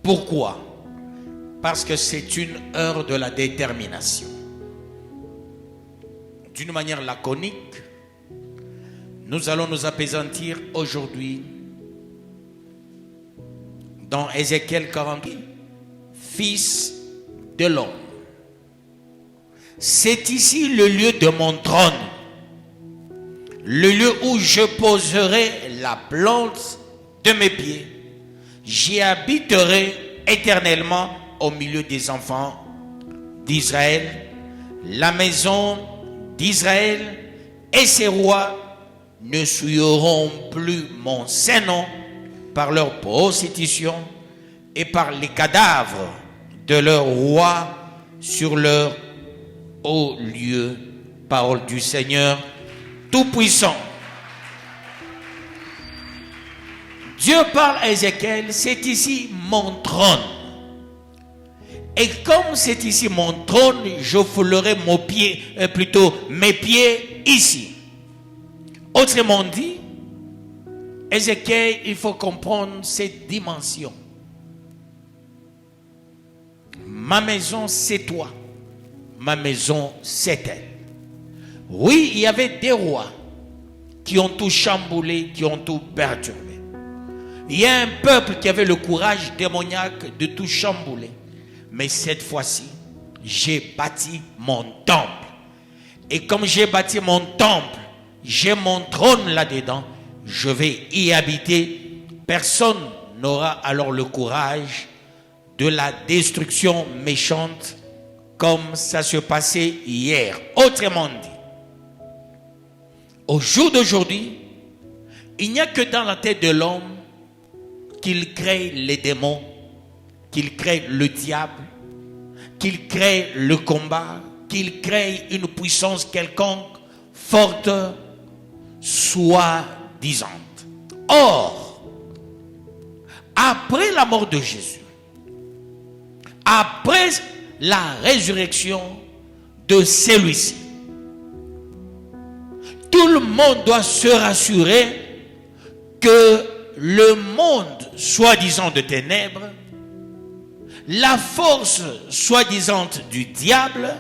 Pourquoi? Parce que c'est une heure de la détermination. D'une manière laconique, nous allons nous appesantir aujourd'hui dans Ézéchiel 40, Fils de l'homme. C'est ici le lieu de mon trône, le lieu où je poserai la plante de mes pieds. J'y habiterai éternellement au milieu des enfants d'Israël. La maison d'Israël et ses rois ne souilleront plus mon saint nom par leur prostitution et par les cadavres de leurs rois sur leur haut lieu. Parole du Seigneur Tout-Puissant. Dieu parle à Ézéchiel, c'est ici mon trône. Et comme c'est ici mon trône, je foulerai mes pieds ici. Autrement dit, Ézéchiel, il faut comprendre cette dimension. Ma maison, c'est toi. Ma maison, c'est elle. Oui, il y avait des rois qui ont tout chamboulé, qui ont tout perturbé. Il y a un peuple qui avait le courage démoniaque de tout chambouler. Mais cette fois-ci, j'ai bâti mon temple. Et comme j'ai bâti mon temple, j'ai mon trône là-dedans, je vais y habiter. Personne n'aura alors le courage de la destruction méchante comme ça se passait hier. Autrement dit, au jour d'aujourd'hui, il n'y a que dans la tête de l'homme qu'il crée les démons, qu'il crée le diable, qu'il crée le combat, qu'il crée une puissance quelconque, forte, soi-disante. Or, après la mort de Jésus, après la résurrection de celui-ci, tout le monde doit se rassurer que le monde soi-disant de ténèbres, la force soi-disant du diable,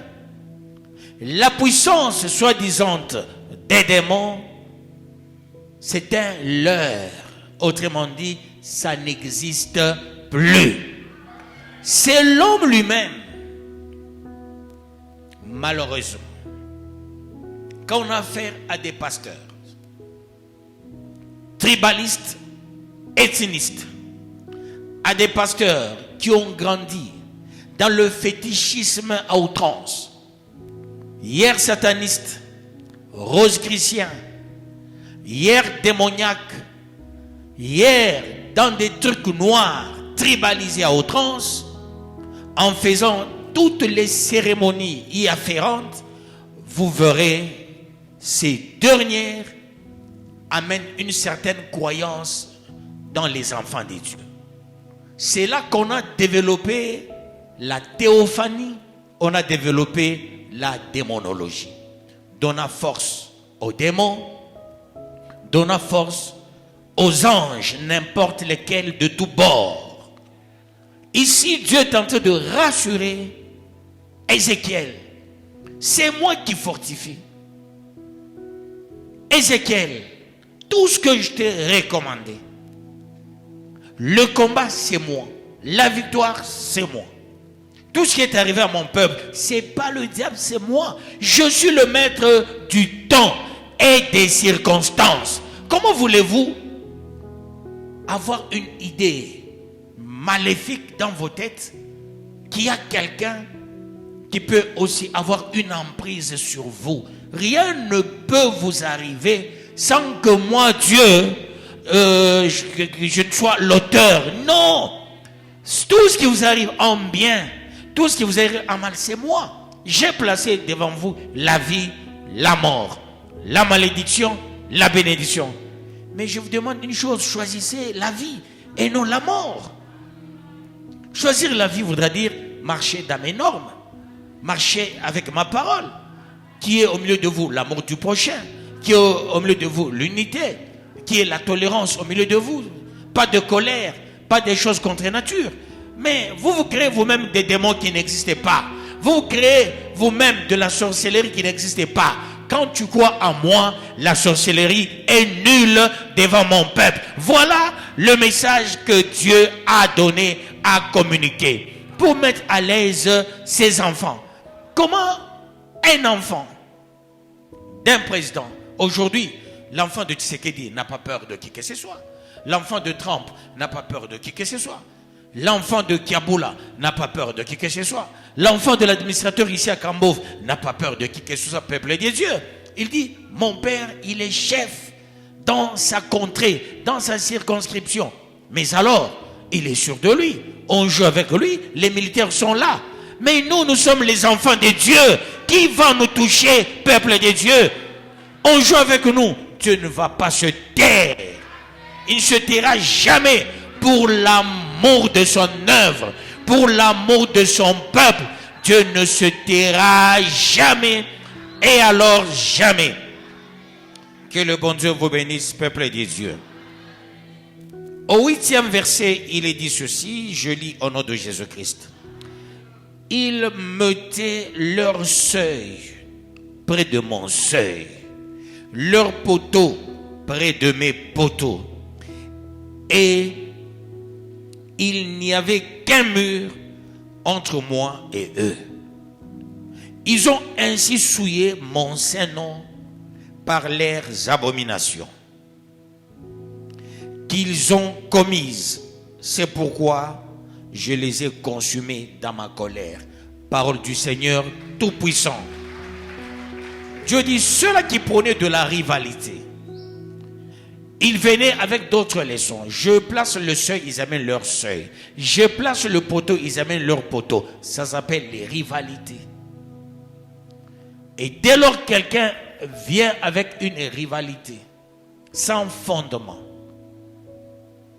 la puissance soi-disant des démons, c'est un leurre. Autrement dit, ça n'existe plus. C'est l'homme lui-même. Malheureusement, quand on a affaire à des pasteurs tribalistes, ethnistes, à des pasteurs qui ont grandi dans le fétichisme à outrance, hier sataniste, rose-chrétien, hier démoniaque, hier dans des trucs noirs, tribalisés à outrance, en faisant toutes les cérémonies y afférentes, vous verrez, ces dernières amènent une certaine croyance dans les enfants de Dieu. C'est là qu'on a développé la théophanie, on a développé la démonologie. Donna force aux démons, donna force aux anges, n'importe lesquels de tous bords. Ici, Dieu est en train de rassurer Ézéchiel. C'est moi qui fortifie. Ézéchiel, tout ce que je t'ai recommandé, le combat, c'est moi. La victoire, c'est moi. Tout ce qui est arrivé à mon peuple, c'est pas le diable, c'est moi. Je suis le maître du temps et des circonstances. Comment voulez-vous avoir une idée maléfique dans vos têtes qu'il y a quelqu'un qui peut aussi avoir une emprise sur vous? Rien ne peut vous arriver sans que moi, Dieu, je sois l'auteur. Non. Tout ce qui vous arrive en bien, tout ce qui vous arrive en mal, c'est moi. J'ai placé devant vous la vie, la mort, la malédiction, la bénédiction. Mais je vous demande une chose, choisissez la vie et non la mort. Choisir la vie voudra dire marcher dans mes normes, marcher avec ma parole, qui est au milieu de vous l'amour du prochain, qui est au milieu de vous l'unité, qui est la tolérance au milieu de vous, pas de colère, pas des choses contre nature. Mais vous créez vous-même des démons qui n'existaient pas. Vous créez vous-même de la sorcellerie qui n'existait pas. Quand tu crois en moi, la sorcellerie est nulle devant mon peuple. Voilà le message que Dieu a donné, à communiquer, pour mettre à l'aise ses enfants. Comment un enfant d'un président, aujourd'hui, l'enfant de Tshisekedi n'a pas peur de qui que ce soit. L'enfant de Trump n'a pas peur de qui que ce soit. L'enfant de Kiaboula n'a pas peur de qui que ce soit. L'enfant de l'administrateur ici à Kambov n'a pas peur de qui que ce soit, peuple des dieux. Il dit, mon père, il est chef dans sa contrée, dans sa circonscription. Mais alors, il est sûr de lui. On joue avec lui, les militaires sont là. Mais nous sommes les enfants de Dieu. Qui va nous toucher, peuple de Dieu? On joue avec nous. Dieu ne va pas se taire. Il ne se taira jamais pour l'amour de son œuvre, pour l'amour de son peuple. Dieu ne se taira jamais et alors jamais. Que le bon Dieu vous bénisse, peuple de Dieu. Au 8e verset, il est dit ceci, je lis au nom de Jésus-Christ. Ils mettaient leur seuil près de mon seuil, leur poteau près de mes poteaux, et il n'y avait qu'un mur entre moi et eux. Ils ont ainsi souillé mon Saint-Nom par leurs abominations qu'ils ont commises. C'est pourquoi je les ai consumés dans ma colère. Parole du Seigneur Tout-Puissant. Dieu dit, ceux-là qui prenaient de la rivalité, ils venaient avec d'autres leçons. Je place le seuil, ils amènent leur seuil. Je place le poteau, ils amènent leur poteau. Ça s'appelle les rivalités. Et dès lors quelqu'un vient avec une rivalité sans fondement,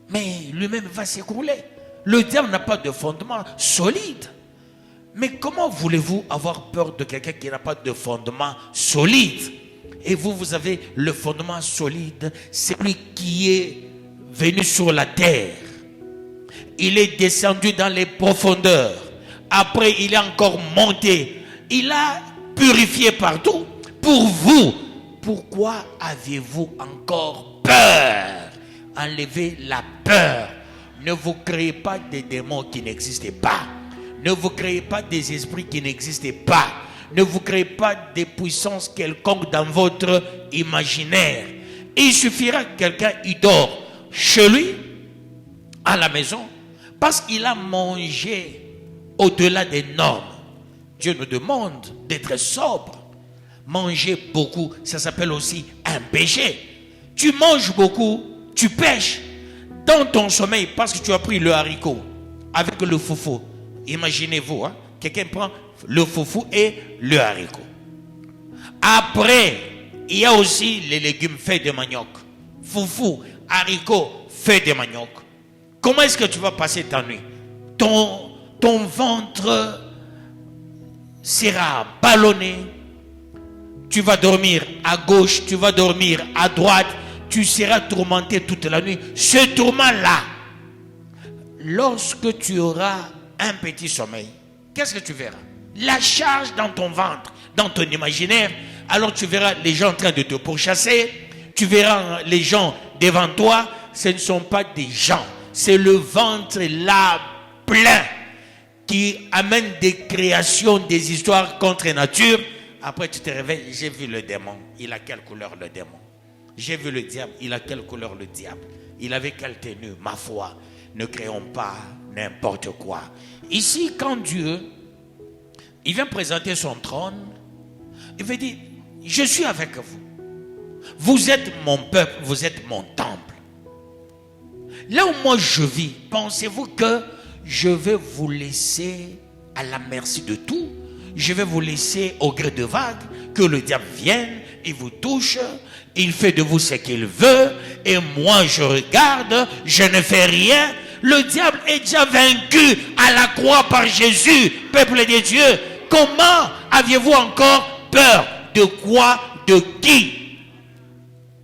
mais lui-même va s'écrouler. Le diable n'a pas de fondement solide. Mais comment voulez-vous avoir peur de quelqu'un qui n'a pas de fondement solide? Et vous avez le fondement solide. C'est lui qui est venu sur la terre. Il est descendu dans les profondeurs. Après, il est encore monté. Il a purifié partout. Pour vous, pourquoi aviez-vous encore peur? Enlevez la peur. Ne vous créez pas des démons qui n'existaient pas. Ne vous créez pas des esprits qui n'existaient pas. Ne vous créez pas des puissances quelconques dans votre imaginaire. Il suffira que quelqu'un y dort chez lui, à la maison, parce qu'il a mangé au-delà des normes. Dieu nous demande d'être sobre. Manger beaucoup, ça s'appelle aussi un péché. Tu manges beaucoup, tu pêches dans ton sommeil parce que tu as pris le haricot avec le foufou. Imaginez-vous, hein? Quelqu'un prend le foufou et le haricot. Après, il y a aussi les légumes faits de manioc. Foufou, haricot, faits de manioc. Comment est-ce que tu vas passer ta nuit? Ton ventre sera ballonné. Tu vas dormir à gauche, tu vas dormir à droite. Tu seras tourmenté toute la nuit. Ce tourment-là, lorsque tu auras un petit sommeil, qu'est-ce que tu verras? La charge dans ton ventre, dans ton imaginaire. Alors tu verras les gens en train de te pourchasser. Tu verras les gens devant toi. Ce ne sont pas des gens. C'est le ventre là plein qui amène des créations, des histoires contre nature. Après tu te réveilles, j'ai vu le démon. Il a quelle couleur le démon? J'ai vu le diable, il a quelle couleur le diable? Il avait quelle tenue? Ma foi, ne créons pas n'importe quoi. Ici, quand Dieu, il vient présenter son trône, il veut dire, je suis avec vous. Vous êtes mon peuple, vous êtes mon temple. Là où moi je vis, pensez-vous que je vais vous laisser à la merci de tout? Je vais vous laisser au gré de vague, que le diable vienne, il vous touche, il fait de vous ce qu'il veut, et moi je regarde, je ne fais rien. Le diable est déjà vaincu à la croix par Jésus, peuple de Dieu. Comment aviez-vous encore peur? De quoi? De qui?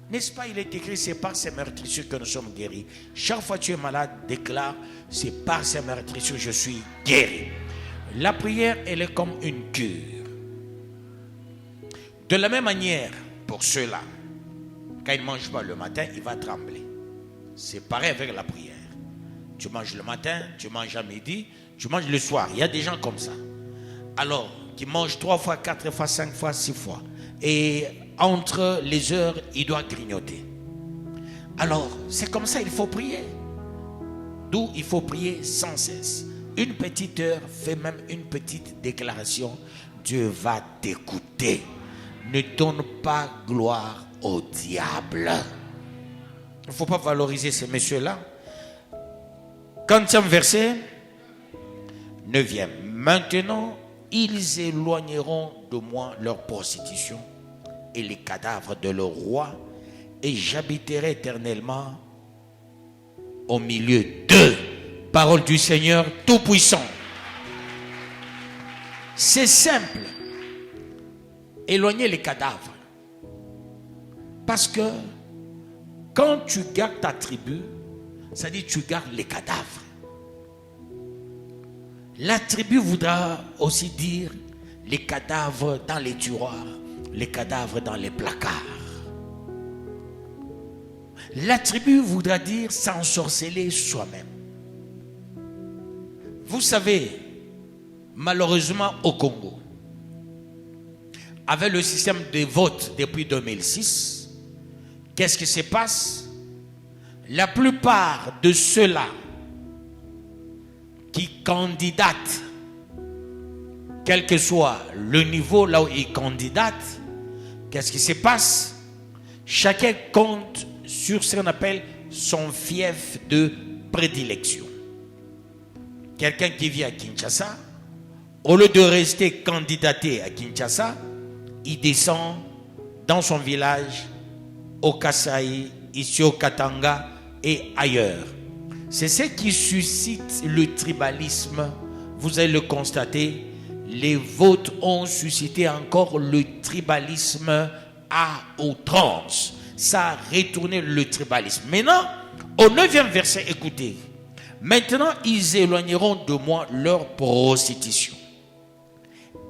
N'est-ce pas, il est écrit, c'est par ces meurtrissures que nous sommes guéris. Chaque fois que tu es malade, déclare, c'est par ces meurtrissures que je suis guéri. La prière, elle est comme une cure. De la même manière, pour ceux-là, quand ils ne mangent pas le matin, il va trembler. C'est pareil avec la prière. Tu manges le matin, tu manges à midi, tu manges le soir. Il y a des gens comme ça. Alors, qui mangent 3 fois, 4 fois, 5 fois, 6 fois. Et entre les heures, il doit grignoter. Alors, c'est comme ça, il faut prier. D'où il faut prier sans cesse. Une petite heure, fais même une petite déclaration. Dieu va t'écouter. Ne donne pas gloire au diable. Il ne faut pas valoriser ces messieurs-là. 40e verset, 9e. Maintenant, ils éloigneront de moi leur prostitution et les cadavres de leur roi, et j'habiterai éternellement au milieu d'eux. Parole du Seigneur Tout-Puissant. C'est simple. Éloigner les cadavres. Parce que quand tu gardes ta tribu, ça dit tu gardes les cadavres. La tribu voudra aussi dire les cadavres dans les tiroirs, les cadavres dans les placards. La tribu voudra dire s'ensorceler soi-même. Vous savez, malheureusement au Congo, avec le système de vote depuis 2006, qu'est-ce qui se passe? La plupart de ceux-là qui candidatent, quel que soit le niveau là où ils candidatent, qu'est-ce qui se passe? Chacun compte sur ce qu'on appelle son fief de prédilection. Quelqu'un qui vit à Kinshasa, au lieu de rester candidaté à Kinshasa, il descend dans son village, au Kasaï, ici au Katanga et ailleurs. C'est ce qui suscite le tribalisme. Vous allez le constater, les votes ont suscité encore le tribalisme à outrance. Ça a retourné le tribalisme. Maintenant, au 9e verset, écoutez. Maintenant, ils éloigneront de moi leur prostitution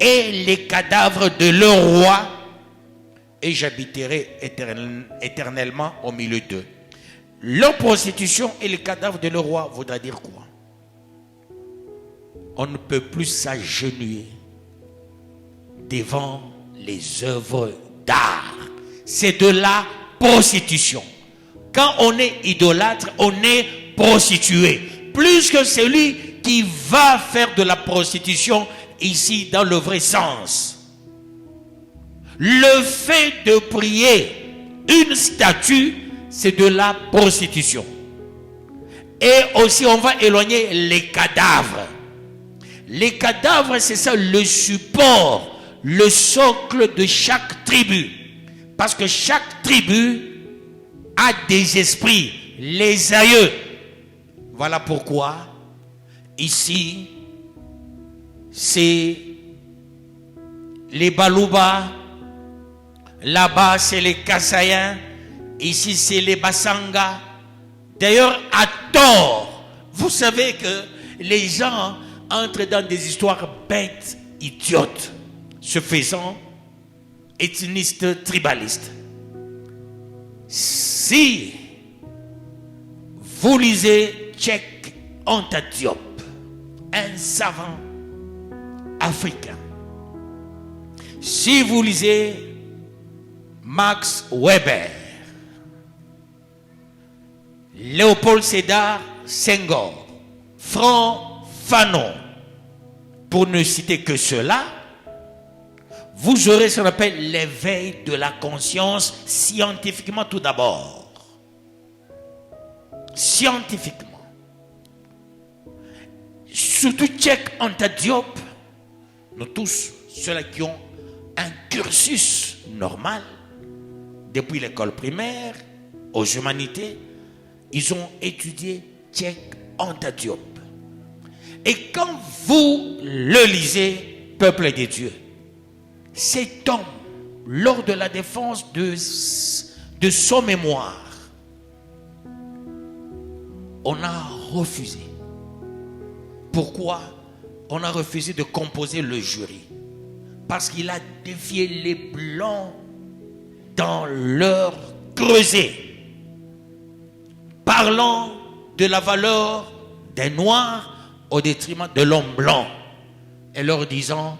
et les cadavres de leur roi, et j'habiterai éternellement au milieu d'eux. Leur prostitution et les cadavres de leur roi voudra dire quoi? On ne peut plus s'agenouiller devant les œuvres d'art. C'est de la prostitution. Quand on est idolâtre, on est prostitué. Plus que celui qui va faire de la prostitution ici dans le vrai sens. Le fait de prier une statue, c'est de la prostitution. Et aussi on va éloigner les cadavres. Les cadavres, c'est ça le support, le socle de chaque tribu. Parce que chaque tribu a des esprits, les aïeux. Voilà pourquoi ici c'est les Balouba, là-bas c'est les Kassaïens, ici c'est les Bassanga. D'ailleurs à tort, vous savez que les gens entrent dans des histoires bêtes, idiotes, se faisant ethnistes, tribalistes. Si vous lisez Cheikh Anta Diop, un savant africain, si vous lisez Max Weber, Léopold Sédar Senghor, Franck Fanon, pour ne citer que cela, vous aurez ce qu'on appelle l'éveil de la conscience scientifiquement tout d'abord. Scientifiquement. Surtout Cheikh Anta Diop, nous tous, ceux-là qui ont un cursus normal, depuis l'école primaire, aux humanités, ils ont étudié Cheikh Anta Diop. Et quand vous le lisez, peuple de Dieu, cet homme, lors de la défense de son mémoire, on a refusé. Pourquoi on a refusé de composer le jury? Parce qu'il a défié les Blancs dans leur creuset, parlant de la valeur des Noirs au détriment de l'homme blanc, et leur disant: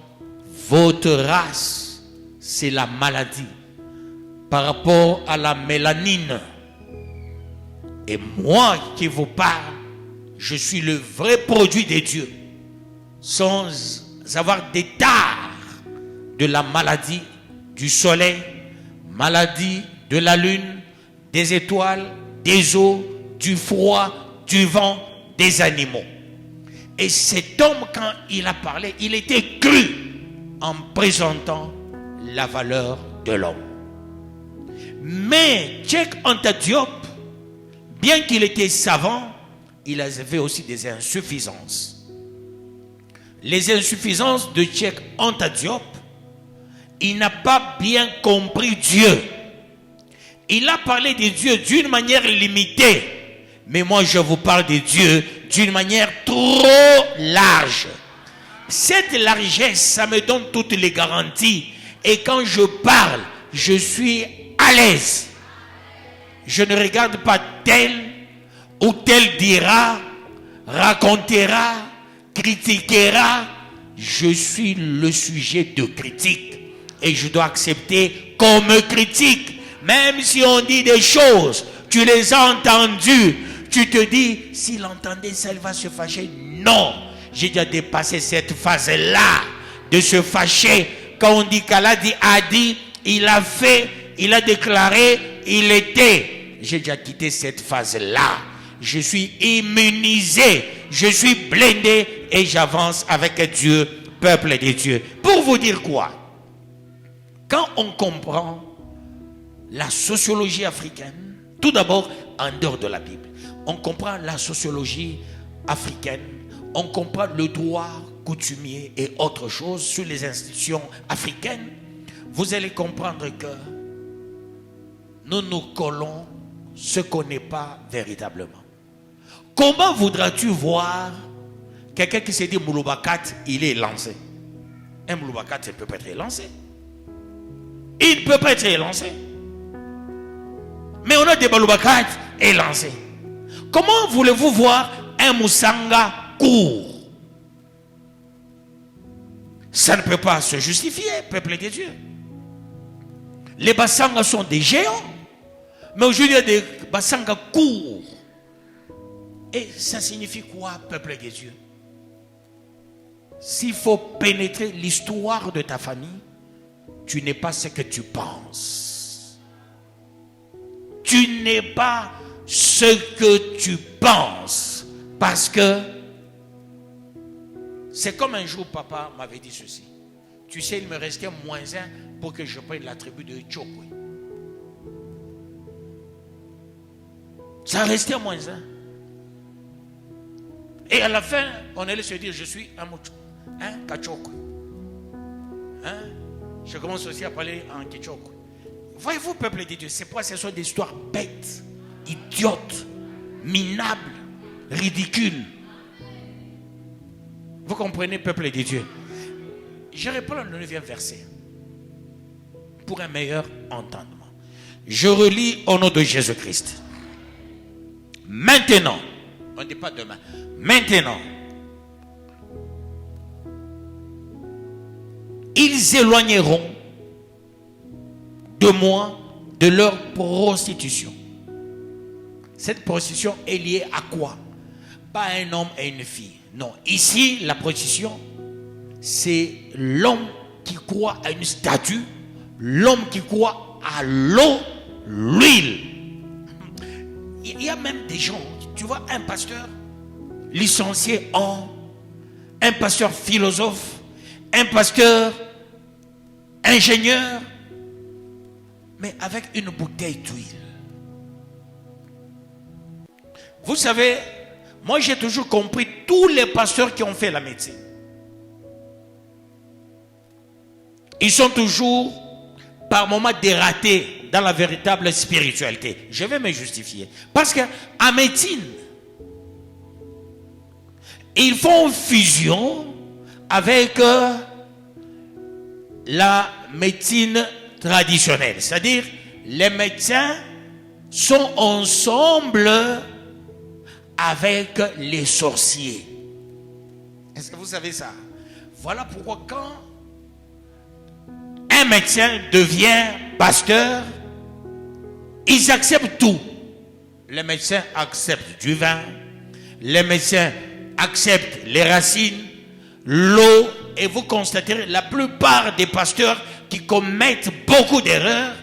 votre race, c'est la maladie par rapport à la mélanine. Et moi qui vous parle, je suis le vrai produit des dieux, sans avoir d'état de la maladie du soleil, maladie de la lune, des étoiles, des eaux, du froid, du vent, des animaux. Et cet homme, quand il a parlé, il était cru en présentant la valeur de l'homme. Mais Cheikh Anta Diop, bien qu'il était savant, il avait aussi des insuffisances. Les insuffisances de Cheikh Anta Diop, il n'a pas bien compris Dieu. Il a parlé de Dieu d'une manière limitée. Mais moi, je vous parle de Dieu d'une manière trop large. Cette largesse, ça me donne toutes les garanties. Et quand je parle, je suis à l'aise. Je ne regarde pas tel ou tel dira, racontera, critiquera. Je suis le sujet de critique. Et je dois accepter comme critique. Même si on dit des choses, tu les as entendues. Tu te dis, s'il entendait ça, il va se fâcher. Non, j'ai déjà dépassé cette phase-là de se fâcher. Quand on dit qu'Allah a dit, il a fait, il a déclaré, il était. J'ai déjà quitté cette phase-là. Je suis immunisé, je suis blindé et j'avance avec Dieu, peuple de Dieu. Pour vous dire quoi? Quand on comprend la sociologie africaine, tout d'abord en dehors de la Bible, on comprend la sociologie africaine, on comprend le droit coutumier et autres choses sur les institutions africaines, vous allez comprendre que nous nous collons ce qu'on n'est pas véritablement. Comment voudras-tu voir quelqu'un qui se dit Mouloubakat, il est lancé? Un Mouloubakat, il ne peut pas être lancé. Il ne peut pas être lancé. Mais on a des Mouloubakat élancés. Comment voulez-vous voir un Moussanga court? Ça ne peut pas se justifier, peuple de Dieu. Les Bassanga sont des géants. Mais aujourd'hui, il y a des Bassanga courts. Et ça signifie quoi, peuple de Dieu? S'il faut pénétrer l'histoire de ta famille, tu n'es pas ce que tu penses. Tu n'es pas ce que tu penses. Parce que c'est comme un jour papa m'avait dit ceci. Tu sais, il me restait moins un pour que je prenne la tribu de Tchokwe. Ça restait moins un. Et à la fin, on allait se dire, je suis un Mouchou, un Kachokwe. Hein? Je commence aussi à parler en Kichokwe. Voyez-vous, peuple de Dieu, c'est pourquoi ce sont des histoires bêtes, idiotes, minables, ridicules. Vous comprenez, peuple de Dieu? Je reprends le 9e verset pour un meilleur entendement. Je relis au nom de Jésus-Christ. Maintenant, on ne dit pas demain, maintenant, ils éloigneront de moi de leur prostitution. Cette prostitution est liée à quoi? Pas à un homme et une fille. Non, ici, la prostitution, c'est l'homme qui croit à une statue, l'homme qui croit à l'eau, l'huile. Il y a même des gens, tu vois, un pasteur licencié en, un pasteur philosophe, un pasteur ingénieur, mais avec une bouteille d'huile. Vous savez, moi j'ai toujours compris tous les pasteurs qui ont fait la médecine. Ils sont toujours par moments dératés dans la véritable spiritualité. Je vais me justifier. Parce qu'en médecine, ils font fusion avec la médecine traditionnelle. C'est-à-dire, les médecins sont ensemble avec les sorciers. Est-ce que vous savez ça? Voilà pourquoi quand un médecin devient pasteur, ils acceptent tout. Les médecins acceptent du vin, les médecins acceptent les racines, l'eau, et vous constaterez la plupart des pasteurs qui commettent beaucoup d'erreurs,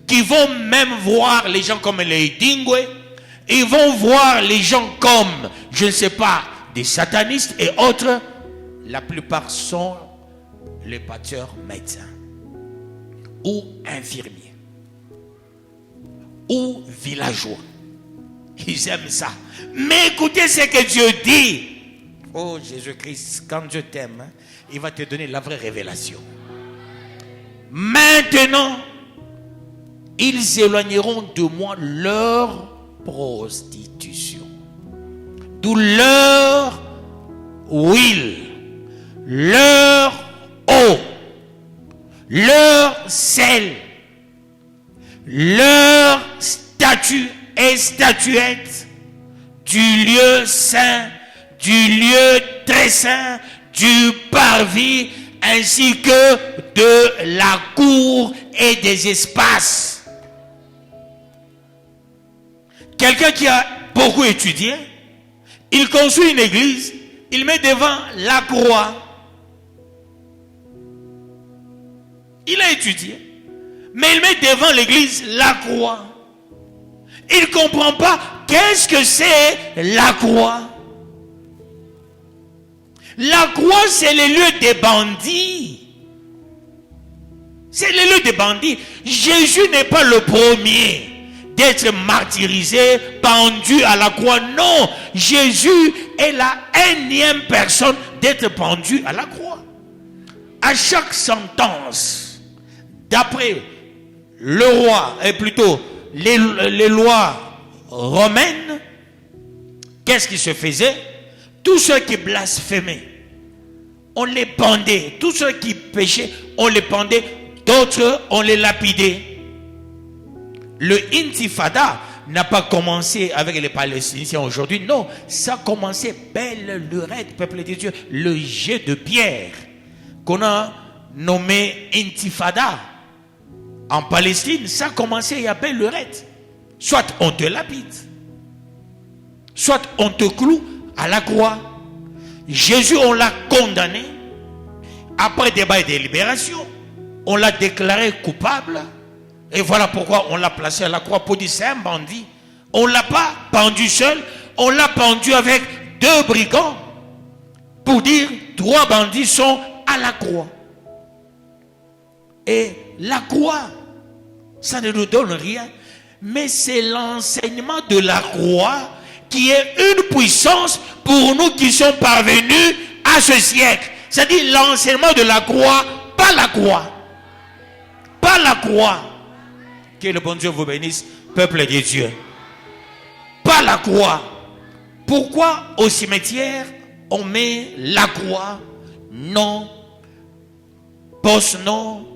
qui vont même voir les gens comme les dingwe, ils vont voir les gens comme, je ne sais pas, des satanistes et autres. La plupart sont les pasteurs médecins ou infirmiers ou villageois. Ils aiment ça. Mais écoutez ce que Dieu dit. Oh Jésus-Christ, quand Dieu t'aime, il va te donner la vraie révélation. Maintenant, ils éloigneront de moi leur prostitution. D'où leur huile, leur eau, leur sel, leur statue et statuette du lieu saint, du lieu très saint, du parvis, ainsi que de la cour et des espaces. Quelqu'un qui a beaucoup étudié, il construit une église, il met devant la croix. Il a étudié, mais il met devant l'église la croix. Il ne comprend pas qu'est-ce que c'est la croix. La croix, c'est le lieu des bandits. C'est le lieu des bandits. Jésus n'est pas le premier d'être martyrisé, pendu à la croix. Non, Jésus est la énième personne d'être pendu à la croix. À chaque sentence, d'après le roi, et plutôt les lois romaines, qu'est-ce qui se faisait? Tous ceux qui blasphémaient, on les pendait. Tous ceux qui péchaient, on les pendait. D'autres, on les lapidait. Le intifada n'a pas commencé avec les Palestiniens aujourd'hui. Non, ça a commencé belle lurette, peuple de Dieu. Le jet de pierre qu'on a nommé intifada en Palestine, ça a commencé il y a belle lurette. Soit on te lapide, soit on te cloue à la croix. Jésus, on l'a condamné. Après débat et délibération, on l'a déclaré coupable. Et voilà pourquoi on l'a placé à la croix pour dire c'est un bandit. On ne l'a pas pendu seul, on l'a pendu avec 2 brigands pour dire 3 bandits sont à la croix. Et la croix, ça ne nous donne rien, mais c'est l'enseignement de la croix qui est une puissance pour nous qui sommes parvenus à ce siècle. C'est-à-dire l'enseignement de la croix, pas la croix. Pas la croix. Que le bon Dieu vous bénisse, peuple de Dieu. Pas la croix. Pourquoi au cimetière on met la croix, nom, post-nom,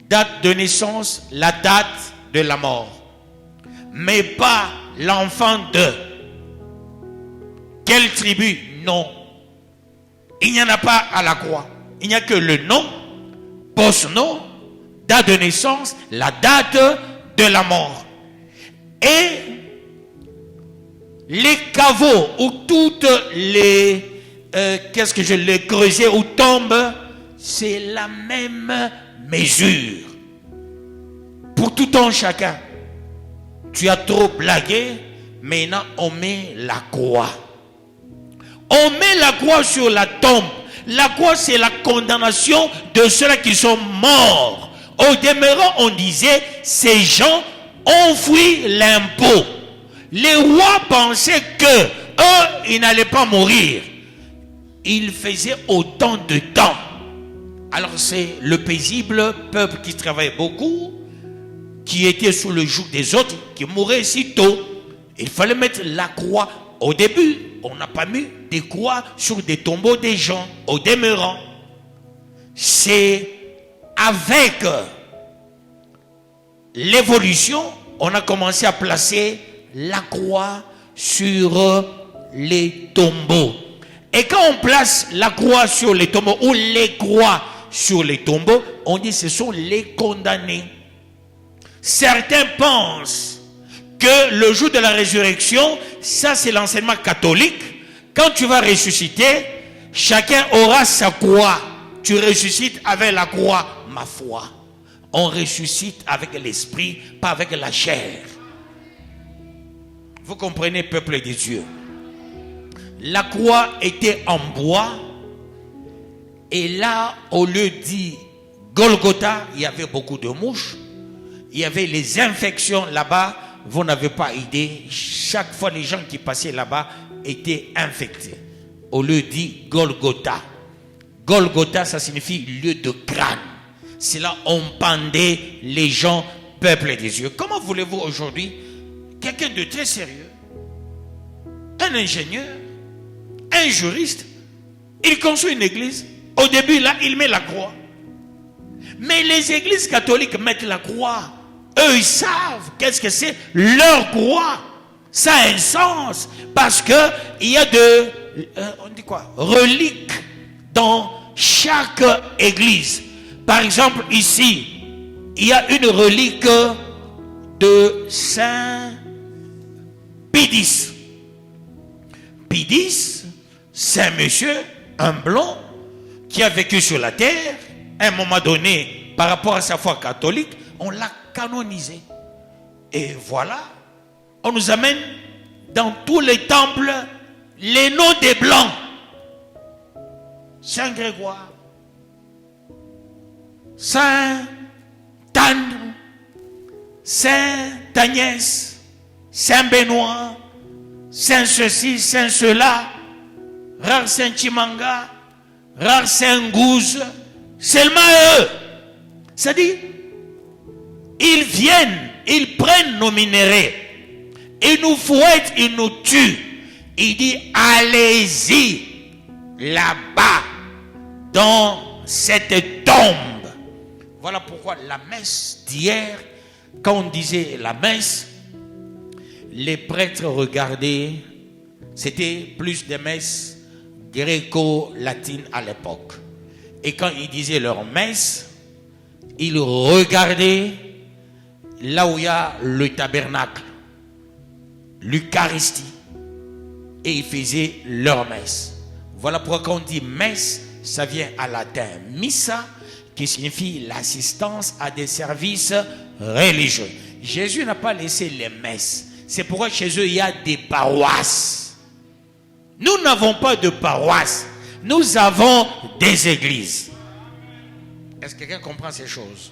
date de naissance, la date de la mort, mais pas l'enfant de quelle tribu? Non. Il n'y en a pas à la croix. Il n'y a que le nom, post-nom, date de naissance, la date de la mort. Et les caveaux ou toutes les les creusets ou tombes, c'est la même mesure. Pour tout un chacun. Tu as trop blagué, maintenant on met la croix. On met la croix sur la tombe. La croix, c'est la condamnation de ceux qui sont morts. Au demeurant, on disait, ces gens ont fui l'impôt. Les rois pensaient que eux, ils n'allaient pas mourir. Ils faisaient autant de temps. Alors c'est le paisible peuple qui travaille beaucoup qui étaient sous le joug des autres, qui mouraient si tôt. Il fallait mettre la croix. Au début, on n'a pas mis des croix sur des tombeaux des gens, au demeurant. C'est avec l'évolution, on a commencé à placer la croix sur les tombeaux. Et quand on place la croix sur les tombeaux, ou les croix sur les tombeaux, on dit que ce sont les condamnés. Certains pensent que le jour de la résurrection, ça c'est l'enseignement catholique. Quand tu vas ressusciter, chacun aura sa croix. Tu ressuscites avec la croix. Ma foi, on ressuscite avec l'esprit, pas avec la chair. Vous comprenez, peuple de Dieu? La croix était en bois. Et là, au lieu dit Golgotha, il y avait beaucoup de mouches. Il y avait les infections là-bas. Vous n'avez pas idée. Chaque fois, les gens qui passaient là-bas étaient infectés. Au lieu dit Golgotha. Golgotha, ça signifie lieu de crâne. C'est là on pendait les gens, peuple des yeux. Comment voulez-vous aujourd'hui, quelqu'un de très sérieux, un ingénieur, un juriste, il construit une église. Au début, là, il met la croix. Mais les églises catholiques mettent la croix. Eux, ils savent qu'est-ce que c'est leur croix. Ça a un sens. Parce qu'il y a on dit quoi? Reliques dans chaque église. Par exemple, ici, il y a une relique de Saint Pidis. Pidis, c'est un monsieur, un blond, qui a vécu sur la terre. À un moment donné, par rapport à sa foi catholique, on l'a canonisé. Et voilà, on nous amène dans tous les temples les noms des blancs. Saint Grégoire, Saint Anne, Saint Agnès, Saint Benoît, Saint ceci, Saint cela, rare Saint Chimanga, rare Saint Gouze, seulement eux. C'est-à-dire, ils viennent, ils prennent nos minéraux, ils nous fouettent, ils nous tuent. Il dit, allez-y là-bas, dans cette tombe. Voilà pourquoi la messe d'hier, quand on disait la messe, les prêtres regardaient, c'était plus des messes gréco-latines à l'époque. Et quand ils disaient leur messe, ils regardaient là où il y a le tabernacle, l'Eucharistie, et ils faisaient leur messe. Voilà pourquoi quand on dit messe, ça vient à latin missa, qui signifie l'assistance à des services religieux. Jésus n'a pas laissé les messes. C'est pourquoi chez eux il y a des paroisses. Nous n'avons pas de paroisses. Nous avons des églises. Est-ce que quelqu'un comprend ces choses?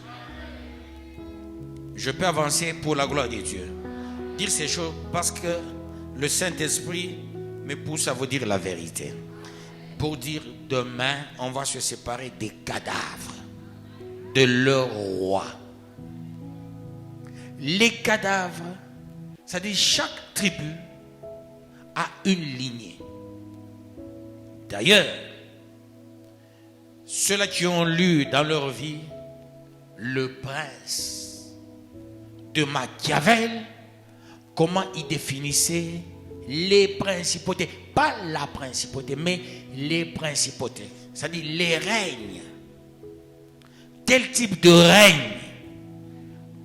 Je peux avancer pour la gloire de Dieu. Dire ces choses parce que le Saint-Esprit me pousse à vous dire la vérité. Pour dire demain, on va se séparer des cadavres de leur roi. Les cadavres, c'est-à-dire chaque tribu a une lignée. D'ailleurs, ceux-là qui ont lu dans leur vie le prince de Machiavel, comment il définissait les principautés, pas la principauté, mais les principautés, c'est-à-dire les règnes. Quel type de règne,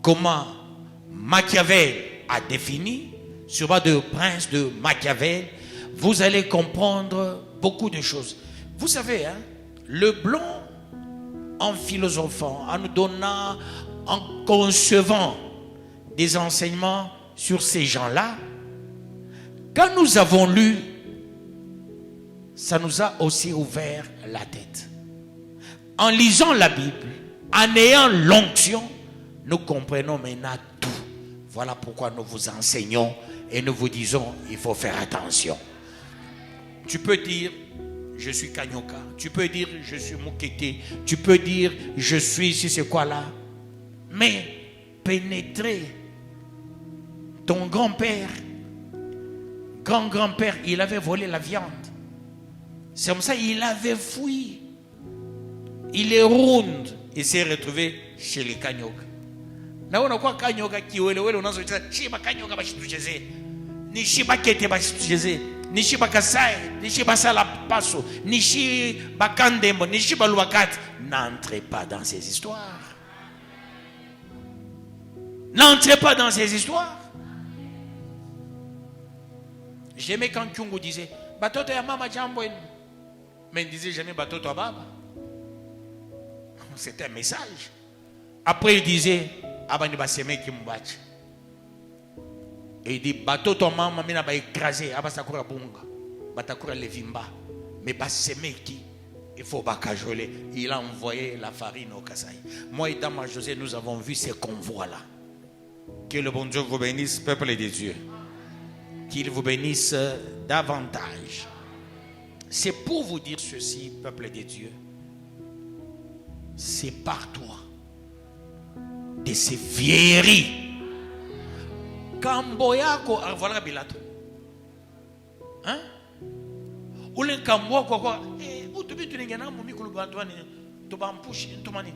comment Machiavel a défini, sur base de prince de Machiavel, vous allez comprendre beaucoup de choses. Vous savez, hein, le blond, en philosophant, en nous donnant, en concevant des enseignements sur ces gens-là, quand nous avons lu, ça nous a aussi ouvert la tête. En lisant la Bible, en ayant l'onction, nous comprenons maintenant tout. Voilà pourquoi nous vous enseignons et nous vous disons, il faut faire attention. Tu peux dire, je suis Kanyoka. Tu peux dire, je suis Moukete. Tu peux dire, je suis si c'est quoi là. Mais pénétrer. Ton grand-père, grand-grand-père, il avait volé la viande. C'est comme ça, il avait fui. Il est rond. Il s'est retrouvé chez les Kanyoka. Naona kwa Kanyoka kiwelewele unazoita shiba Kanyoka bashitucheze. Ni shiba kete bashitucheze. Ni shiba Kasai, ni shiba Sala Paso, ni shiba Kandembo, ni shiba Luakati. N'entrez pas dans ces histoires. N'entrez pas dans ces histoires. J'aimais quand Kyungu disait Batoto ya mama jamboen. Mais il disait jamais Batoto ya baba. C'était un message. Après il disait Abani baseme kimbachi. Et il dit Batoto mama mina ba écraser abasakura bunga. Batakura levimba. Mais baseme qui il faut pas cajoler. Il a envoyé la farine au Kasaï. Moi et Dama José, nous avons vu ces convois-là. Que le bon Dieu vous bénisse, peuple de Dieu. Qu'il vous bénisse davantage. C'est pour vous dire ceci, peuple de Dieu. C'est par toi de ces vieilleries. Kamboyako, voilà Bilato. Hein? Ou le Kambo quoi? Où tu veux tu n'es pas mon micro bantuani, tu vas en push, tu mani.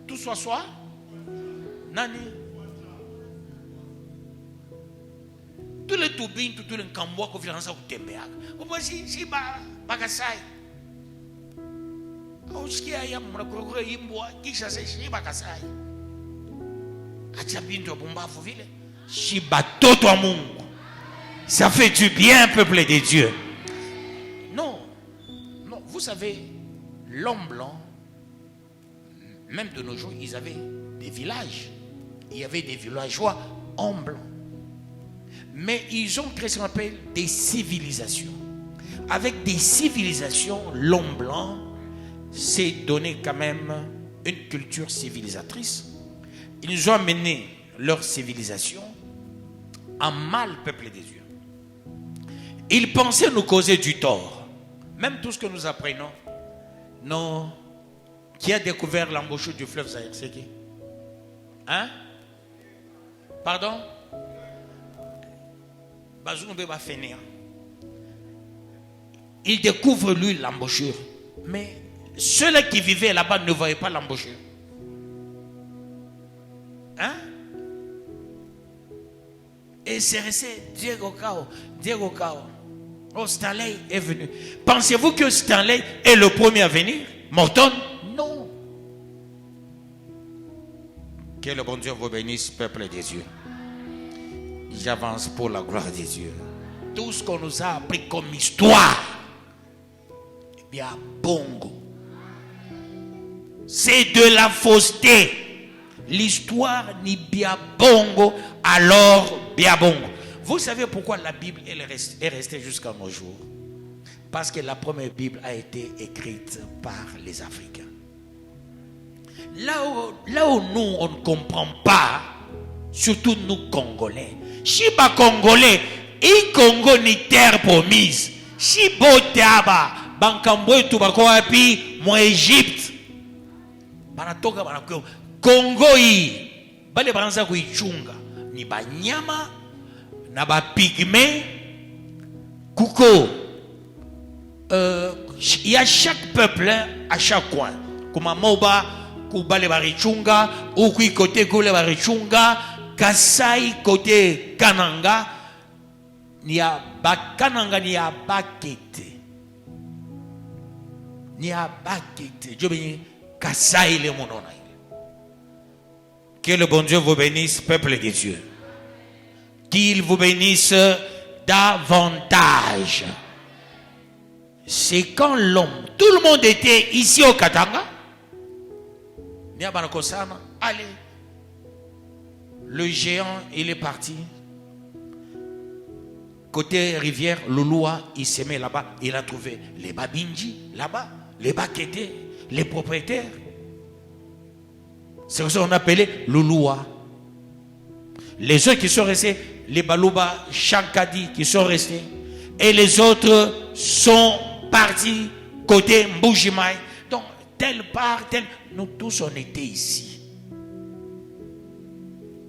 Tout soit nani. Tous les toubins, tous les Kambo qui viennent au Tembeak. Vous voyez si Bakasai. Auskia ya mnakurukura imbwa kisha sisi Bakasai. Acha bintu bombafu vile. Shiba toto wa Mungu. Ça fait du bien, peuple de Dieu. Non, non, vous savez, l'homme blanc, même de nos jours, ils avaient des villages. Il y avait des villageois hommes blancs. Mais ils ont créé ce qu'on appelle des civilisations. Avec des civilisations, l'homme blanc s'est donné quand même une culture civilisatrice. Ils ont amené leur civilisation en mal, peuple des dieux. Ils pensaient nous causer du tort. Même tout ce que nous apprenons. Non. Qui a découvert l'embouchure du fleuve Zaïre? C'est qui? Hein? Pardon? Bazoumbe va finir. Il découvre lui l'embouchure. Mais ceux-là qui vivaient là-bas ne voyaient pas l'embouchure. Hein? Et c'est resté Diego Cao. Diego Cao. Oh, Stanley est venu. Pensez-vous que Stanley est le premier à venir? Morton? Non. Que le bon Dieu vous bénisse, peuple des dieux. J'avance pour la gloire des dieux. Tout ce qu'on nous a appris comme histoire, eh bien, bongo. C'est de la fausseté. L'histoire ni bien bongo, alors bien bongo. Vous savez pourquoi la Bible est restée jusqu'à nos jours? Parce que la première Bible a été écrite par les Africains. Là où nous, on ne comprend pas, surtout nous Congolais. Si pas Congolais, et Congo ni terre promise. Si Botaba, Bankambo et Toubako api, moi Égypte. Banatoka Banako. Congo yi, bale Banza Kuichunga, ni Banyama, na ba pygmée, Kuko. Il y a chaque peuple à chaque coin. Comme Moba, Kubale Barichunga, Ukui côté Kule Barichunga, Kasai côté Kananga, ni a Bakananga ni a Bakete. Ni a Bakete. Je veux Kasai le monona. Que le bon Dieu vous bénisse, peuple de Dieu. Qu'il vous bénisse davantage. C'est quand l'homme, tout le monde était ici au Katanga. Allez, le géant, il est parti. Côté rivière, Loloua, il s'est mis là-bas. Il a trouvé les Babinji, là-bas, les Bakete, les propriétaires. C'est ça qu'on appelait Loloua. Les autres qui sont restés, les Balouba, Chankadi qui sont restés. Et les autres sont partis côté Mbujimai. Donc, telle part, telle. Nous tous, on était ici.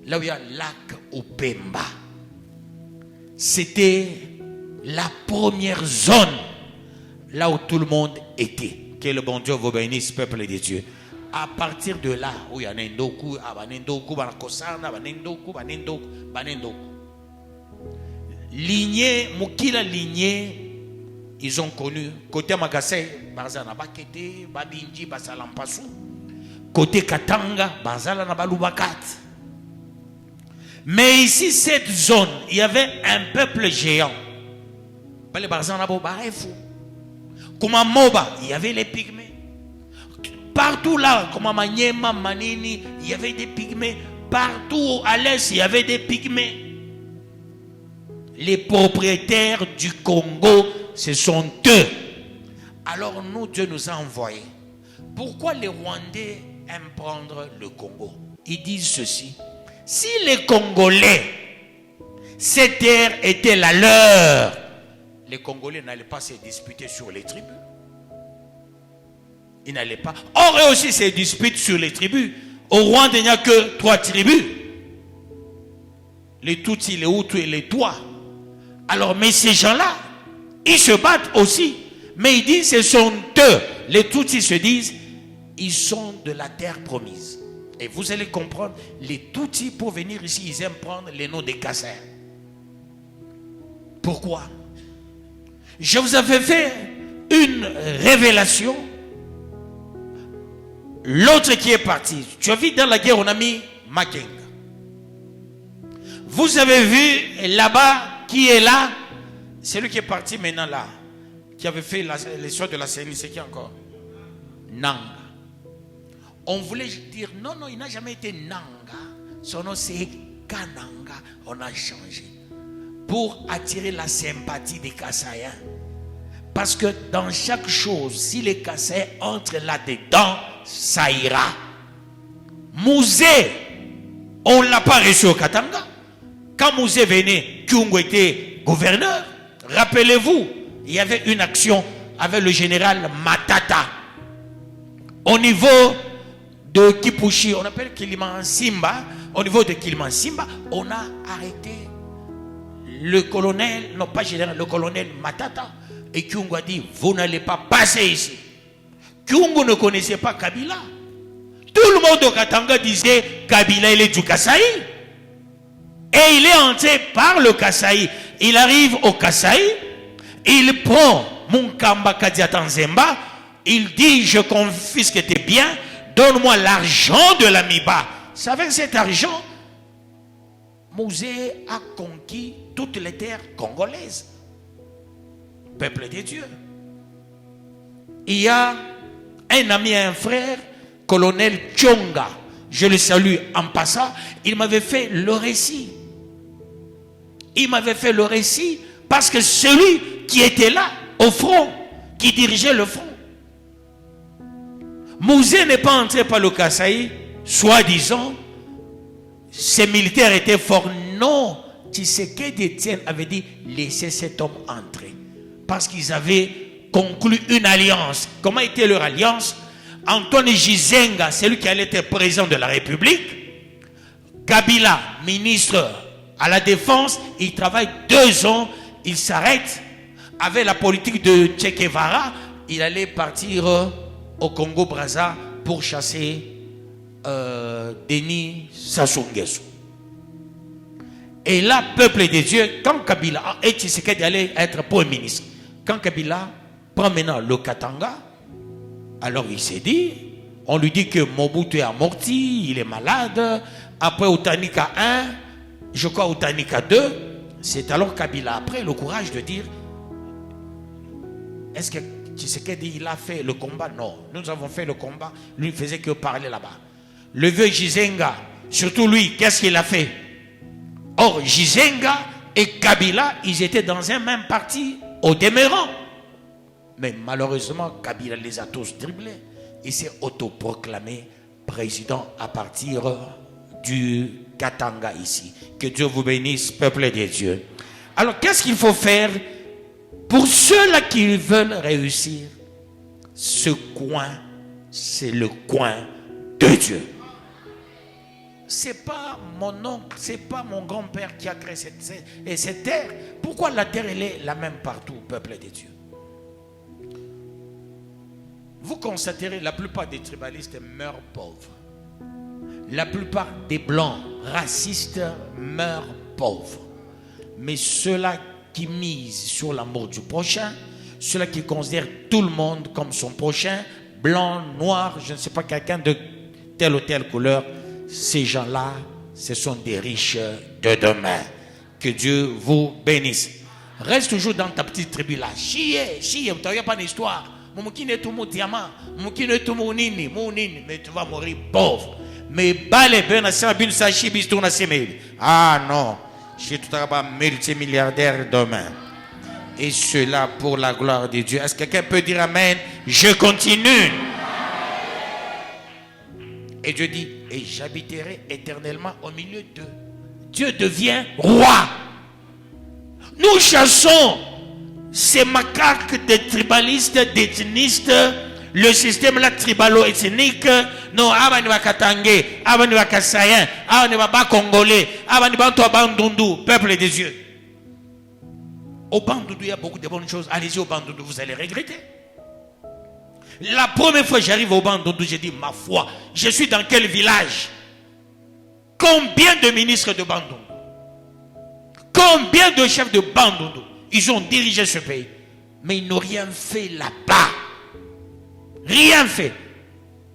là où il y a lac Opemba. C'était la première zone là où tout le monde était. Que le bon Dieu vous bénisse, peuple de Dieu. À partir de là, où il y a Nendoku, Abanendoku, Banakosana, Banendoku, lignée, Mukila lignée, ils ont connu. Côté Magasai, Barzana Bakete, Babinji, Basalampasu. Côté Katanga, Barzala Nabalubakat. Mais ici, cette zone, il y avait un peuple géant. Les Barzana Bobarefou. Comme à Moba, il y avait les pygmées. Partout là, comme à Maniema, Manini, il y avait des pygmées. Partout à l'est, il y avait des pygmées. Les propriétaires du Congo, ce sont eux. Alors nous, Dieu nous a envoyés. Pourquoi les Rwandais aiment prendre le Congo? Ils disent ceci. Si les Congolais, cette terre était la leur, les Congolais n'allaient pas se disputer sur les tribus. Ils n'allaient pas. Or, eux aussi se disputent sur les tribus. Au Rwanda, il n'y a que 3 tribus. Les Tutsis, les Hutus et les Twa. Alors, mais ces gens-là, ils se battent aussi. Mais ils disent, ce sont eux. Les Tutsis se disent, ils sont de la terre promise. Et vous allez comprendre, les Tutsis, pour venir ici, ils aiment prendre les noms des Kassais. Pourquoi? Je vous avais fait une révélation. L'autre qui est parti, tu as vu dans la guerre, on a mis Makenga. Vous avez vu là-bas, qui est là? Celui qui est parti maintenant là, qui avait fait l'histoire de la CENI, c'est qui encore? Nanga. On voulait dire, non, il n'a jamais été Nanga. Son nom c'est Kananga. On a changé. Pour attirer la sympathie des Kassaïens. Parce que dans chaque chose, si les Kassaïens entrent là-dedans, ça ira. Mouzé, on ne l'a pas reçu au Katanga. Quand Mouzé venait, Kyungu était gouverneur. Rappelez-vous, il y avait une action avec le général Matata. Au niveau de Kipushi, on appelle Kilimansimba. Au niveau de Kilimansimba, on a arrêté le colonel, non pas général, le colonel Matata. Et Kyungu a dit, vous n'allez pas passer ici. Kyungu ne connaissait pas Kabila. Tout le monde au Katanga disait, Kabila il est du Kasaï. Et il est entré par le Kasaï. Il arrive au Kasaï, il prend Munkamba Kadiata Nzemba, il dit, je confisque tes biens, donne-moi l'argent de l'Amiba. C'est avec cet argent, Mouzé a conquis toutes les terres congolaises. Peuple de Dieu. Il y a un ami et un frère, colonel Tchonga. Je le salue en passant. Il m'avait fait le récit. Il m'avait fait le récit parce que celui qui était là, au front, qui dirigeait le front, Mouzé n'est pas entré par le Kasaï, soi-disant, ces militaires étaient forts. Non, Tshisekedi Etienne avait dit, laissez cet homme entrer. Parce qu'ils avaient conclu une alliance. Comment était leur alliance? Antoine Gizenga, celui qui allait être président de la République. Kabila, ministre à la défense. Il travaille 2 ans. Il s'arrête. Avec la politique de Che Guevara, il allait partir au Congo-Brazza pour chasser Denis Sassou Nguesso. Et là, peuple de Dieu, quand Kabila et Tshisekedi allait être premier ministre, quand Kabila prend maintenant le Katanga, alors il s'est dit, on lui dit que Mobutu est amorti, il est malade. Après Outanika 1, je crois Outanika 2, c'est alors Kabila a pris le courage de dire, est-ce que Tshisekedi il a fait le combat? Non, nous avons fait le combat, lui ne faisait que parler là-bas. Le vieux Gizenga, surtout lui, qu'est-ce qu'il a fait? Or, Gizenga et Kabila, ils étaient dans un même parti au demeurant. Mais malheureusement, Kabila les a tous dribblés. Il s'est autoproclamé président à partir du Katanga ici. Que Dieu vous bénisse, peuple de Dieu. Alors, qu'est-ce qu'il faut faire pour ceux-là qui veulent réussir? Ce coin, c'est le coin de Dieu. c'est pas mon oncle, c'est pas mon grand-père qui a créé cette terre. Pourquoi la terre, elle est la même partout, peuple de Dieu? Vous constaterez, la plupart des tribalistes meurent pauvres. La plupart des blancs racistes meurent pauvres. Mais ceux-là qui misent sur l'amour du prochain, ceux-là qui considèrent tout le monde comme son prochain, blanc, noir, je ne sais pas, quelqu'un de telle ou telle couleur, ces gens-là, ce sont des riches de demain. Que Dieu vous bénisse. Reste toujours dans ta petite tribu là. Chier, tu n'as pas d'histoire. Mais tu vas mourir pauvre. Mais ah non, je suis tout à l'heure multimilliardaire demain. Et cela pour la gloire de Dieu. Est-ce que quelqu'un peut dire amen? Je continue. Et Dieu dit, et j'habiterai éternellement au milieu d'eux. Dieu devient roi. Nous chassons ces macaques des tribalistes, d'ethnistes, le système là tribalo-ethnique. Non, abani wa Katangé, abani wa Kassayen, abani wa Congolais, abani wa Bandundu, peuple des dieux. Au Bandundu, il y a beaucoup de bonnes choses. Allez-y au Bandundu, vous allez regretter. La première fois que j'arrive au Bandundu, j'ai dit, ma foi, je suis dans quel village? Combien de ministres de Bandundu? Combien de chefs de Bandundu? Ils ont dirigé ce pays. Mais ils n'ont rien fait là-bas. Rien fait.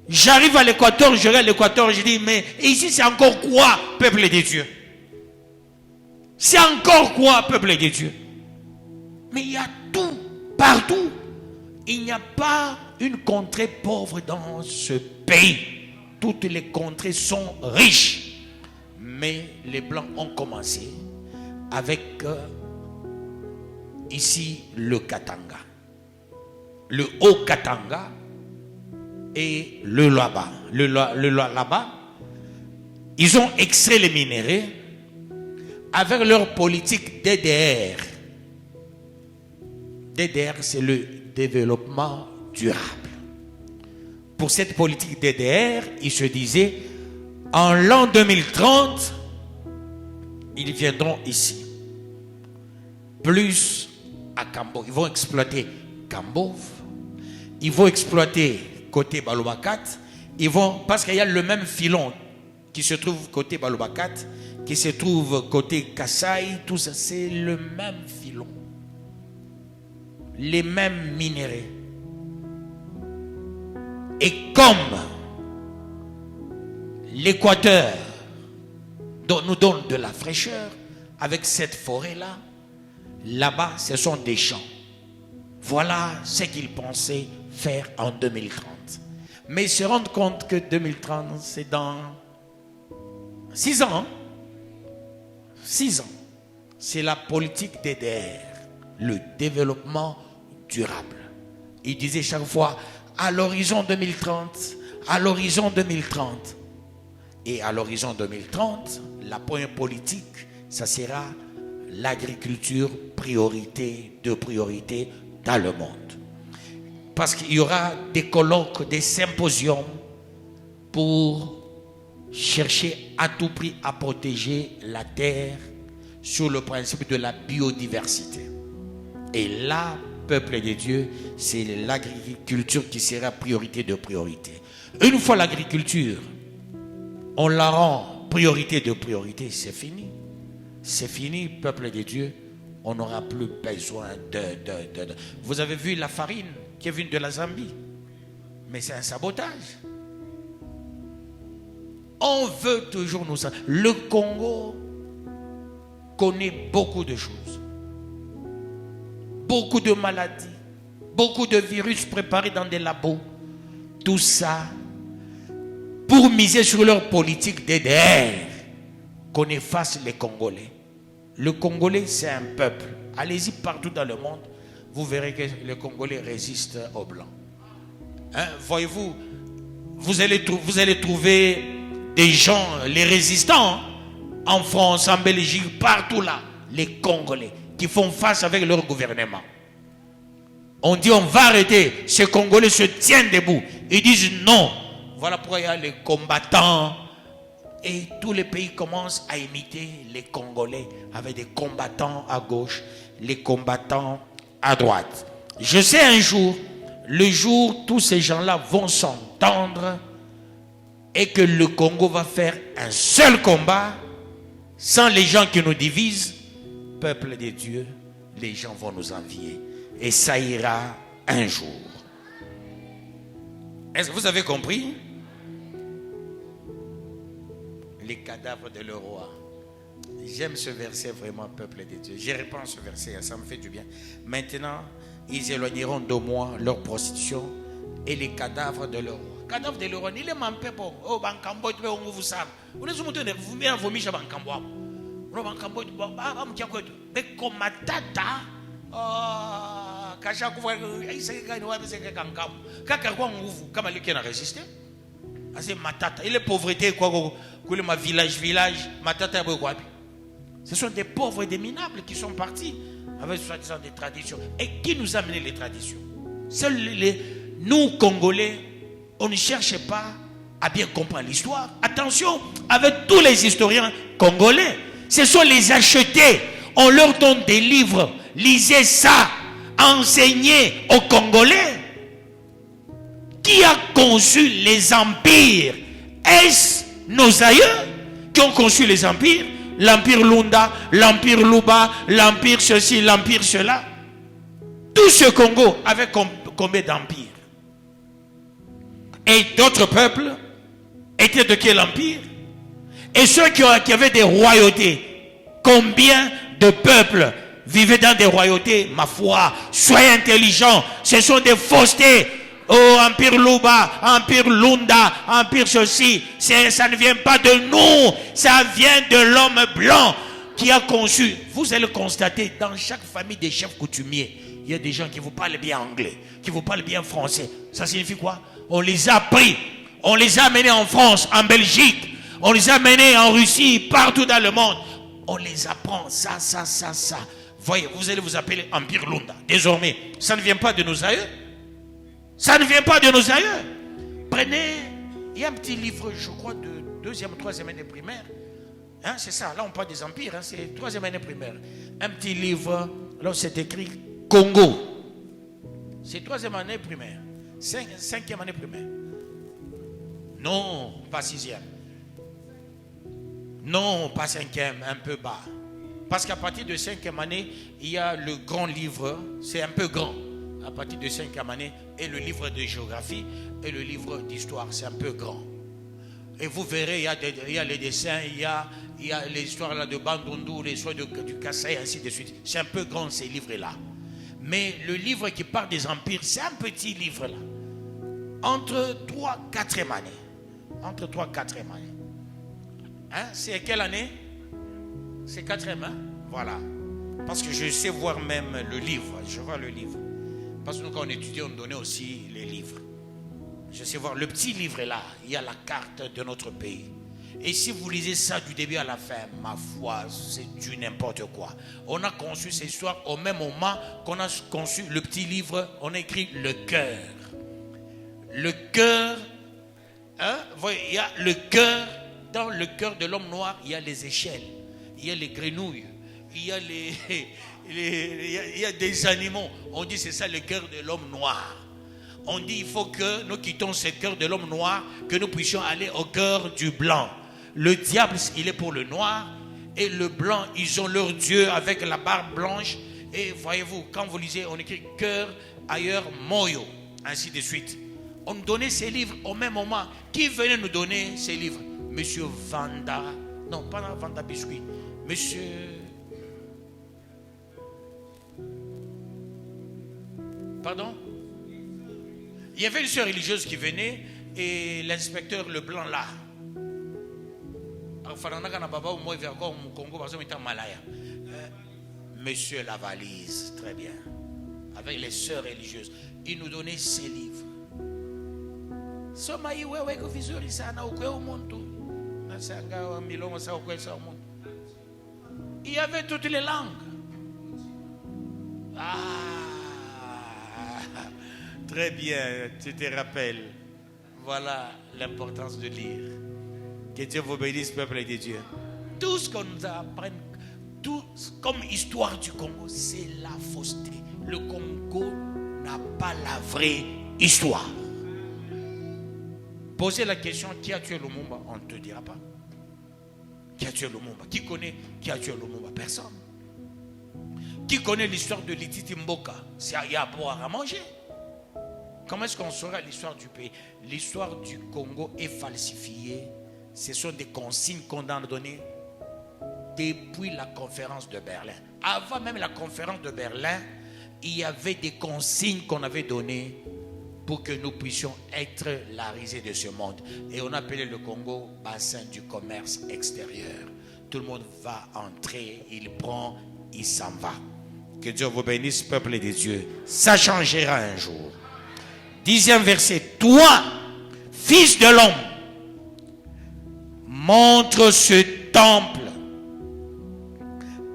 J'arrive à l'Équateur, je regarde l'Équateur, je dis, mais ici c'est encore quoi, peuple de Dieu? C'est encore quoi, peuple de Dieu? Mais il y a tout, partout. Il n'y a pas une contrée pauvre dans ce pays. Toutes les contrées sont riches. Mais les Blancs ont commencé avec ici le Katanga. Le Haut-Katanga et le Laba. Le Laba, ils ont extrait les minéraux avec leur politique DDR. DDR, c'est le développement durable. Pour cette politique DDR, ils se disaient, en l'an 2030, ils viendront ici. Plus à Kambo. Ils vont exploiter Kambo. Ils vont exploiter côté Balobakat. Ils vont, parce qu'il y a le même filon qui se trouve côté Balobakat, qui se trouve côté Kassai, tout ça, c'est le même filon. Les mêmes minéraux. Et comme l'Équateur nous donne de la fraîcheur, avec cette forêt-là, là-bas, ce sont des champs. Voilà ce qu'ils pensaient faire en 2030. Mais ils se rendent compte que 2030, c'est dans 6 ans. 6 ans. C'est la politique DDR, le développement durable. Ils disaient chaque fois, à l'horizon 2030, à l'horizon 2030. Et à l'horizon 2030, la première politique, ça sera l'agriculture priorité de priorité dans le monde. Parce qu'il y aura des colloques, des symposiums pour chercher à tout prix à protéger la terre sur le principe de la biodiversité. Et là, peuple de Dieu, c'est l'agriculture qui sera priorité de priorité. Une fois l'agriculture, on la rend priorité de priorité, c'est fini. C'est fini, peuple de Dieu. On n'aura plus besoin de... Vous avez vu la farine qui est venue de la Zambie. Mais c'est un sabotage. On veut toujours nous... Le Congo connaît beaucoup de choses. Beaucoup de maladies. Beaucoup de virus préparés dans des labos. Tout ça pour miser sur leur politique DDR, qu'on efface les Congolais. Le Congolais, c'est un peuple. Allez-y partout dans le monde, vous verrez que les Congolais résistent aux Blancs. Hein, voyez-vous, vous allez trouver des gens, les résistants, en France, en Belgique, partout là, les Congolais, qui font face avec leur gouvernement. On dit on va arrêter, ces Congolais se tiennent debout. Ils disent non. Voilà pourquoi il y a les combattants Et tous les pays commencent à imiter les Congolais avec des combattants à gauche, les combattants à droite. Je sais un jour, le jour tous ces gens-là vont s'entendre et que le Congo va faire un seul combat sans les gens qui nous divisent, peuple de Dieu, les gens vont nous envier. Et ça ira un jour. Est-ce que vous avez compris? Les cadavres de leur roi. J'aime ce verset vraiment, peuple de Dieu. Je réponds à ce verset, ça me fait du bien. Maintenant, ils éloigneront de moi leur prostitution et les cadavres de leur roi. Cadavre de leur roi, il est mampé pour. Oh, bankambo, tu peux vous savez. Vous ne vous tenez, vous m'avez vomi chez bankambo. Vous bankambo, tu peux. Mais comme ma tata, kasha kuva, il s'est gagné, il s'est gagné kankam. Kakakwa nguvu, comme lui qui a résisté. C'est ma tata. Il est pauvreté, quoi, ma village, ma tata, quoi. Ce sont des pauvres et des minables qui sont partis avec soi-disant des traditions. Et qui nous a amené les traditions? Seuls nous, Congolais, on ne cherche pas à bien comprendre l'histoire. Attention, avec tous les historiens congolais, ce sont les achetés. On leur donne des livres. Lisez ça. Enseignez aux Congolais. Qui a conçu les empires? Est-ce nos aïeux qui ont conçu les empires? L'empire Lunda, l'empire Luba, l'empire ceci, l'empire cela. Tout ce Congo avait combien d'empires? Et d'autres peuples étaient de quel empire? Et ceux qui avaient des royautés, combien de peuples vivaient dans des royautés? Ma foi, soyez intelligents, ce sont des faussetés. Oh, empire Luba, empire Lunda, empire ceci, ça ne vient pas de nous, ça vient de l'homme blanc qui a conçu. Vous allez constater, dans chaque famille des chefs coutumiers, il y a des gens qui vous parlent bien anglais, qui vous parlent bien français. Ça signifie quoi? On les a pris, on les a amenés en France, en Belgique, on les a amenés en Russie, partout dans le monde. On les apprend, ça. Voyez, vous allez vous appeler empire Lunda. Désormais, ça ne vient pas de nos aïeux. Ça ne vient pas de nos aïeux. Prenez, il y a un petit livre, je crois, de 2e, 3e année primaire. Hein, c'est ça, là on parle des empires, hein, c'est 3e année primaire. Un petit livre, là c'est écrit Congo. C'est 3e année primaire. 5e année primaire. Non, pas 6e. Non, pas 5e, un peu bas. Parce qu'à partir de 5e année, il y a le grand livre, c'est un peu grand. À partir de 5e année, et le livre de géographie et le livre d'histoire, c'est un peu grand. Et vous verrez, il y a les dessins, il y a les histoires là de Bandundu, les histoires du Kassai, ainsi de suite. C'est un peu grand ces livres-là. Mais le livre qui parle des empires, c'est un petit livre là. Entre 3 et 4e année. Entre 3 et 4e année. Hein? C'est quelle année? C'est 4e, hein? Voilà. Parce que je sais voir même le livre. Je vois le livre. Parce que nous, quand on étudiait, on donnait aussi les livres. Je sais voir le petit livre là. Il y a la carte de notre pays. Et si vous lisez ça du début à la fin, ma foi, c'est du n'importe quoi. On a conçu ces histoires au même moment qu'on a conçu le petit livre. On a écrit le cœur. Le cœur, hein? Voyez, il y a le cœur. Dans le cœur de l'homme noir, il y a les échelles, il y a les grenouilles, il y a il y a des animaux. On dit c'est ça le cœur de l'homme noir. On dit il faut que nous quittions ce cœur de l'homme noir, que nous puissions aller au cœur du blanc. Le diable, il est pour le noir, et le blanc, ils ont leur Dieu avec la barbe blanche. Et voyez-vous, quand vous lisez, on écrit cœur, ailleurs, moyo, ainsi de suite. On nous donnait ces livres au même moment. Qui venait nous donner ces livres? Monsieur Vanda, non, pas Vanda Biscuit, monsieur... Pardon? Il y avait une sœur religieuse qui venait et l'inspecteur Leblanc là. Monsieur la valise, très bien. Avec les sœurs religieuses, il nous donnait ses livres. Il y avait toutes les langues. Ah, très bien, tu te rappelles. Voilà l'importance de lire. Que Dieu vous bénisse, peuple de Dieu. Tout ce qu'on nous apprend, tout comme histoire du Congo, c'est la fausseté. Le Congo n'a pas la vraie histoire. Posez la question, qui a tué Lumumba? On ne te dira pas. Qui a tué Lumumba? Qui connaît qui a tué Lumumba? Personne. Qui connaît l'histoire de Lititi Mboka? Il y a à boire, à manger. Comment est-ce qu'on saura l'histoire du pays? L'histoire du Congo est falsifiée. Ce sont des consignes qu'on a données depuis la conférence de Berlin. Avant même la conférence de Berlin, il y avait des consignes qu'on avait données pour que nous puissions être la risée de ce monde. Et on appelait le Congo bassin du commerce extérieur. Tout le monde va entrer, il prend, il s'en va. Que Dieu vous bénisse, peuple de Dieu. Ça changera un jour. 10e verset. Toi, fils de l'homme, montre ce temple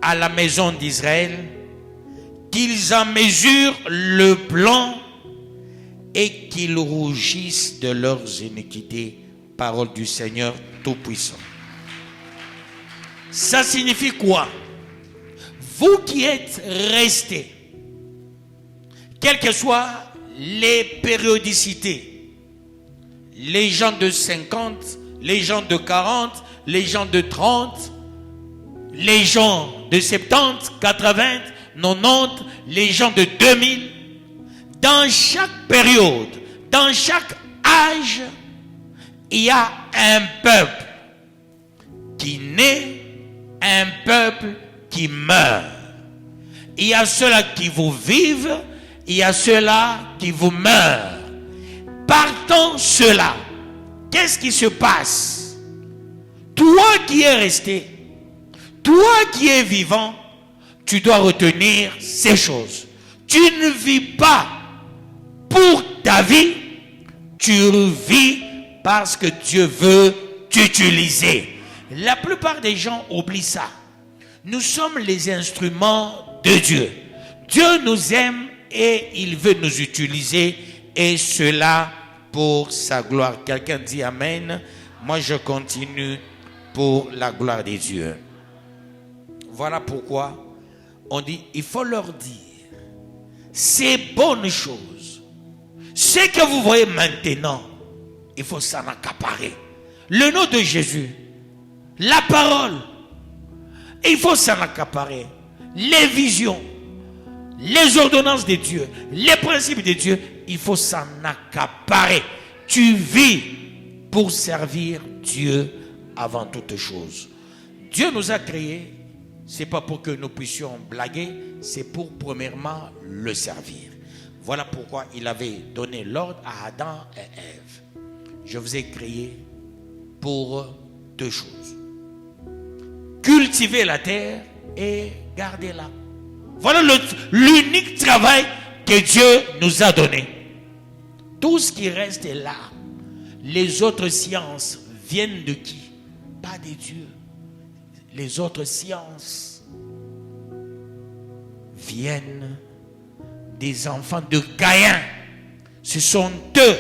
à la maison d'Israël, qu'ils en mesurent le plan et qu'ils rougissent de leurs iniquités. Parole du Seigneur Tout-Puissant. Ça signifie quoi? Vous qui êtes restés, quelles que soient les périodicités, les gens de 50, les gens de 40, les gens de 30, les gens de 70, 80, 90, les gens de 2000, dans chaque période, dans chaque âge, il y a un peuple qui naît, un peuple qui meurt. Il y a ceux-là qui vous vivent, il y a ceux-là qui vous meurent. Partant cela, qu'est-ce qui se passe? Toi qui es resté, toi qui es vivant, tu dois retenir ces choses. Tu ne vis pas pour ta vie, tu vis parce que Dieu veut t'utiliser. La plupart des gens oublient ça. Nous sommes les instruments de Dieu. Dieu nous aime et il veut nous utiliser, et cela pour sa gloire. Quelqu'un dit Amen. Moi je continue pour la gloire de Dieu. Voilà pourquoi on dit, il faut leur dire ces bonnes choses. Ce que vous voyez maintenant, il faut s'en accaparer. Le nom de Jésus, la parole, il faut s'en accaparer. Les visions, les ordonnances de Dieu, les principes de Dieu, il faut s'en accaparer. Tu vis pour servir Dieu avant toute chose. Dieu nous a créés, c'est pas pour que nous puissions blaguer, c'est pour premièrement le servir. Voilà pourquoi il avait donné l'ordre à Adam et Ève. Je vous ai créé pour deux choses. Cultiver la terre et garder-la. Voilà l'unique travail que Dieu nous a donné. Tout ce qui reste est là. Les autres sciences viennent de qui? Pas de Dieu. Les autres sciences viennent des enfants de Caïn. Ce sont eux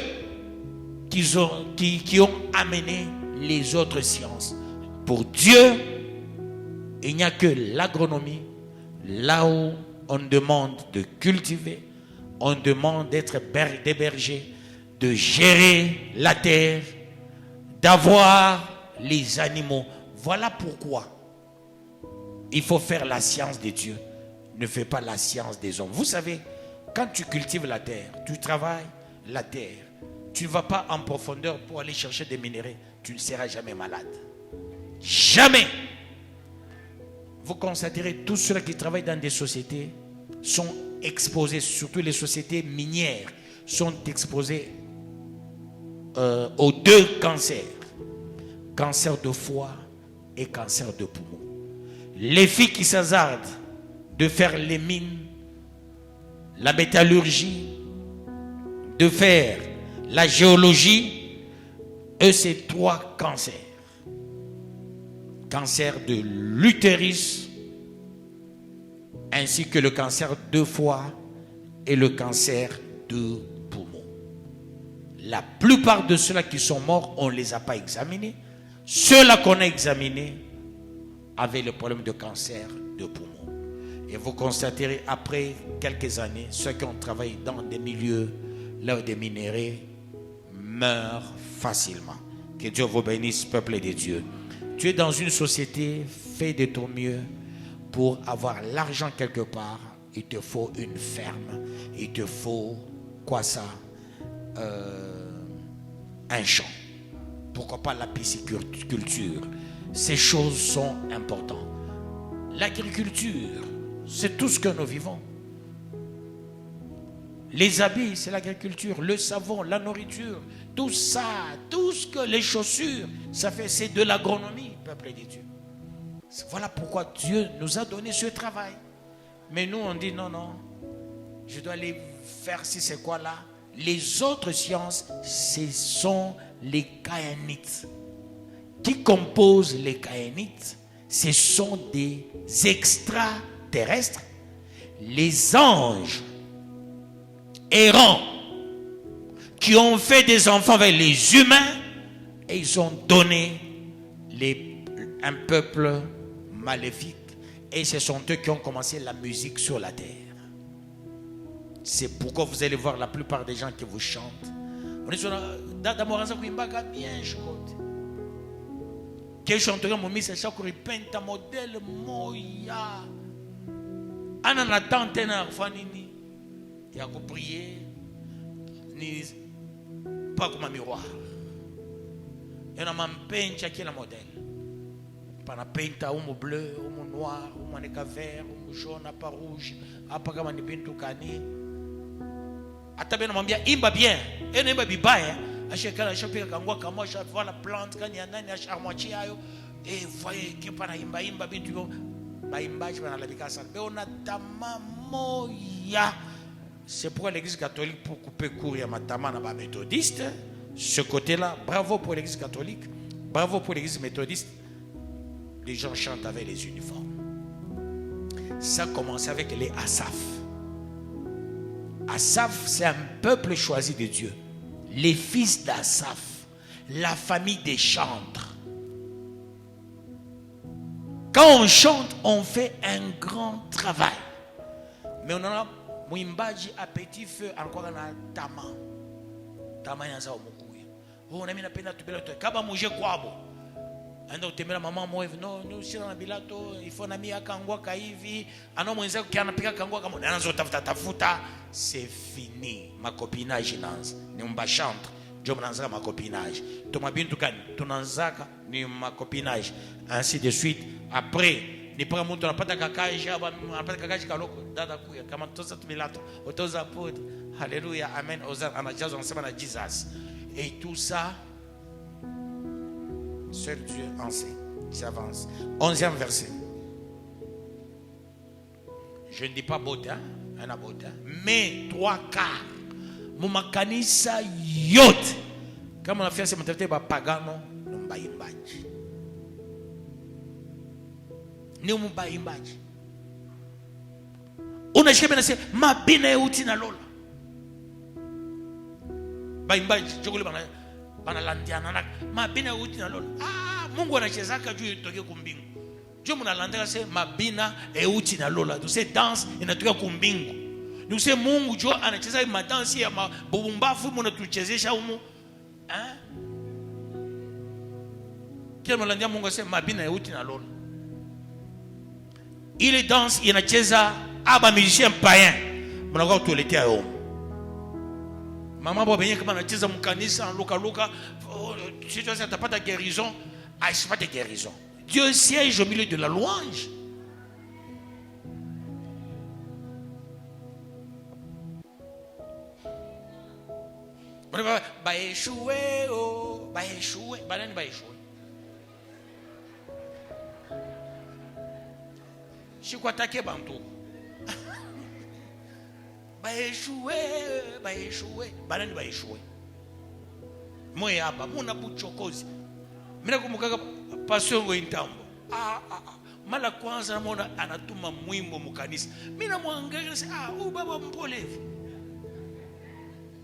qui ont amené les autres sciences. Pour Dieu, il n'y a que l'agronomie. Là où on demande de cultiver, on demande d'être des bergers, de gérer la terre, d'avoir les animaux. Voilà pourquoi il faut faire la science de Dieu. Ne fais pas la science des hommes. Vous savez, quand tu cultives la terre, tu travailles la terre, tu ne vas pas en profondeur pour aller chercher des minéraux, tu ne seras jamais malade. Jamais. Vous constaterez, tous ceux qui travaillent dans des sociétés sont exposés, surtout les sociétés minières, sont exposés aux deux cancers. Cancer de foie et cancer de poumon. Les filles qui s'hasardent de faire les mines, la métallurgie, de faire la géologie, eux c'est 3 cancers. Cancer de l'utérus, ainsi que le cancer de foie et le cancer de poumon. La plupart de ceux-là qui sont morts, on ne les a pas examinés. Ceux-là qu'on a examinés avaient le problème de cancer de poumon. Et vous constaterez après quelques années, ceux qui ont travaillé dans des milieux là où des minéraux meurent facilement. Que Dieu vous bénisse, peuple de Dieu. Tu es dans une société, fais de ton mieux pour avoir l'argent quelque part. Il te faut une ferme, il te faut quoi ça, un champ. Pourquoi pas la pisciculture? Ces choses sont importantes. L'agriculture, c'est tout ce que nous vivons. Les habits, c'est l'agriculture. Le savon, la nourriture, tout ça, tout ce que les chaussures, ça fait, c'est de l'agronomie, peuple de Dieu. Voilà pourquoi Dieu nous a donné ce travail. Mais nous, on dit non, non, je dois aller faire si c'est quoi là. Les autres sciences, ce sont les Caïnites. Qui composent les Caïnites, ce sont des extraterrestres, les anges errants qui ont fait des enfants avec les humains et ils ont donné un peuple maléfique. Et ce sont eux qui ont commencé la musique sur la terre. C'est pourquoi vous allez voir la plupart des gens qui vous chantent. On est sur bien chante. Quel chanteur mon mis à chaque repente modèle moya. Anana tante na fanini. Il y a prier ni pas comme un miroir. Il y a un peintre qui est le modèle. Pas un peintre ou bleu, ou noir, ou vert, ou jaune, pas rouge, pas comme un pinto cani. Atabe na mambia imba bien, ene imba bibaya, ashekala ashapika kangwa kama ashafa la plante kani ya nani ashamwachi ayo, voyez que pana imba bintu yo, baimbaji bana labika sana. Mais on a tama moya. C'est pourquoi l'église catholique pour couper court ya matama na ba méthodiste, ce côté-là, bravo pour l'église catholique, bravo pour l'église méthodiste. Les gens chantent avec les uniformes. Ça commence avec les Asaph. Asaph, c'est un peuple choisi de Dieu. Les fils d'Asaph, la famille des chantres. Quand on chante, on fait un grand travail. Mais on a Mwimbaji à petit feu encore na tama. Tama yanza omukuya. Oh, nami napenda tubela to. Kaba muje kwabo. Anda utembea mama mwevu. No, sina na bilato. Ifo na mia kangwa ka hivi. Ano mwenzako kia anapika kangwa kama anaanza tafuta. C'est fini. Ma copinage nanza. Ni mba chantre. Jo mnanzaka ma copinage. Toma bintu kani. Tunanzaka ni ma copinage. Ainsi de suite. Après ni para mtu anapata kakaji anapata kakaji kaloko dada kuya kama toza tumilato otoza poudre. Alléluia, amen. Oza anajazo anasema na Jesus. Et tout ça, seul Dieu en sait. J'avance. 11e verset. Je ne dis pas botin, un botin, mais 3/4. Mumakanisa yote. Kama on a fait ce matériel ba pagano, numbaimbaji. Ni umubaimbaji. Unashika bena se mabina euti na lola. Baimbaji chokole bana landiana na mabina euti na lola. Mungu anachezaka juu itoke kumbingu. Juu mnalandaka se mabina euti na lola. Tu sais danse inatoka kumbingu. Nous c'est Mungu juu anacheza ma danse ya mabumbafu mnatuchezesha humu. Kile mnalandia Mungu ase mabina euti na lola. Il danse, il anacheza aba musicien païen. Mnakuwa tueletea yao. Mama baba yenyewe kama anacheza mkanisa luka si tu as pas de guérison, c'est pas de guérison. Dieu siège au milieu de la louange. Ba échoué oh, ba échoué, banani ba échoué. Je crois attaquer bantou. Ba échoué. Banani ba échoué. Moi hapa muna buchokozi. Mimi nakumbuka pastor ngo intambo. Mara kwanza namuona anatuma mwimbo mkanisa. Mimi namwangalia sasa huyu baba mpole hivi.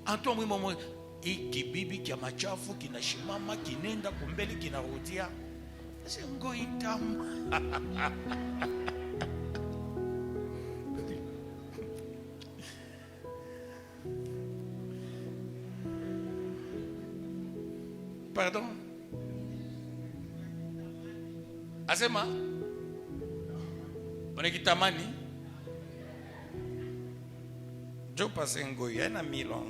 Anatoa mwimbo mmoja. Kibibi kia machafu kinashimama kinenda kumbele kinarudia. C'est ngoi tamu. Pardon? Asema? On est kitamani? Je passe un goy, un ami long.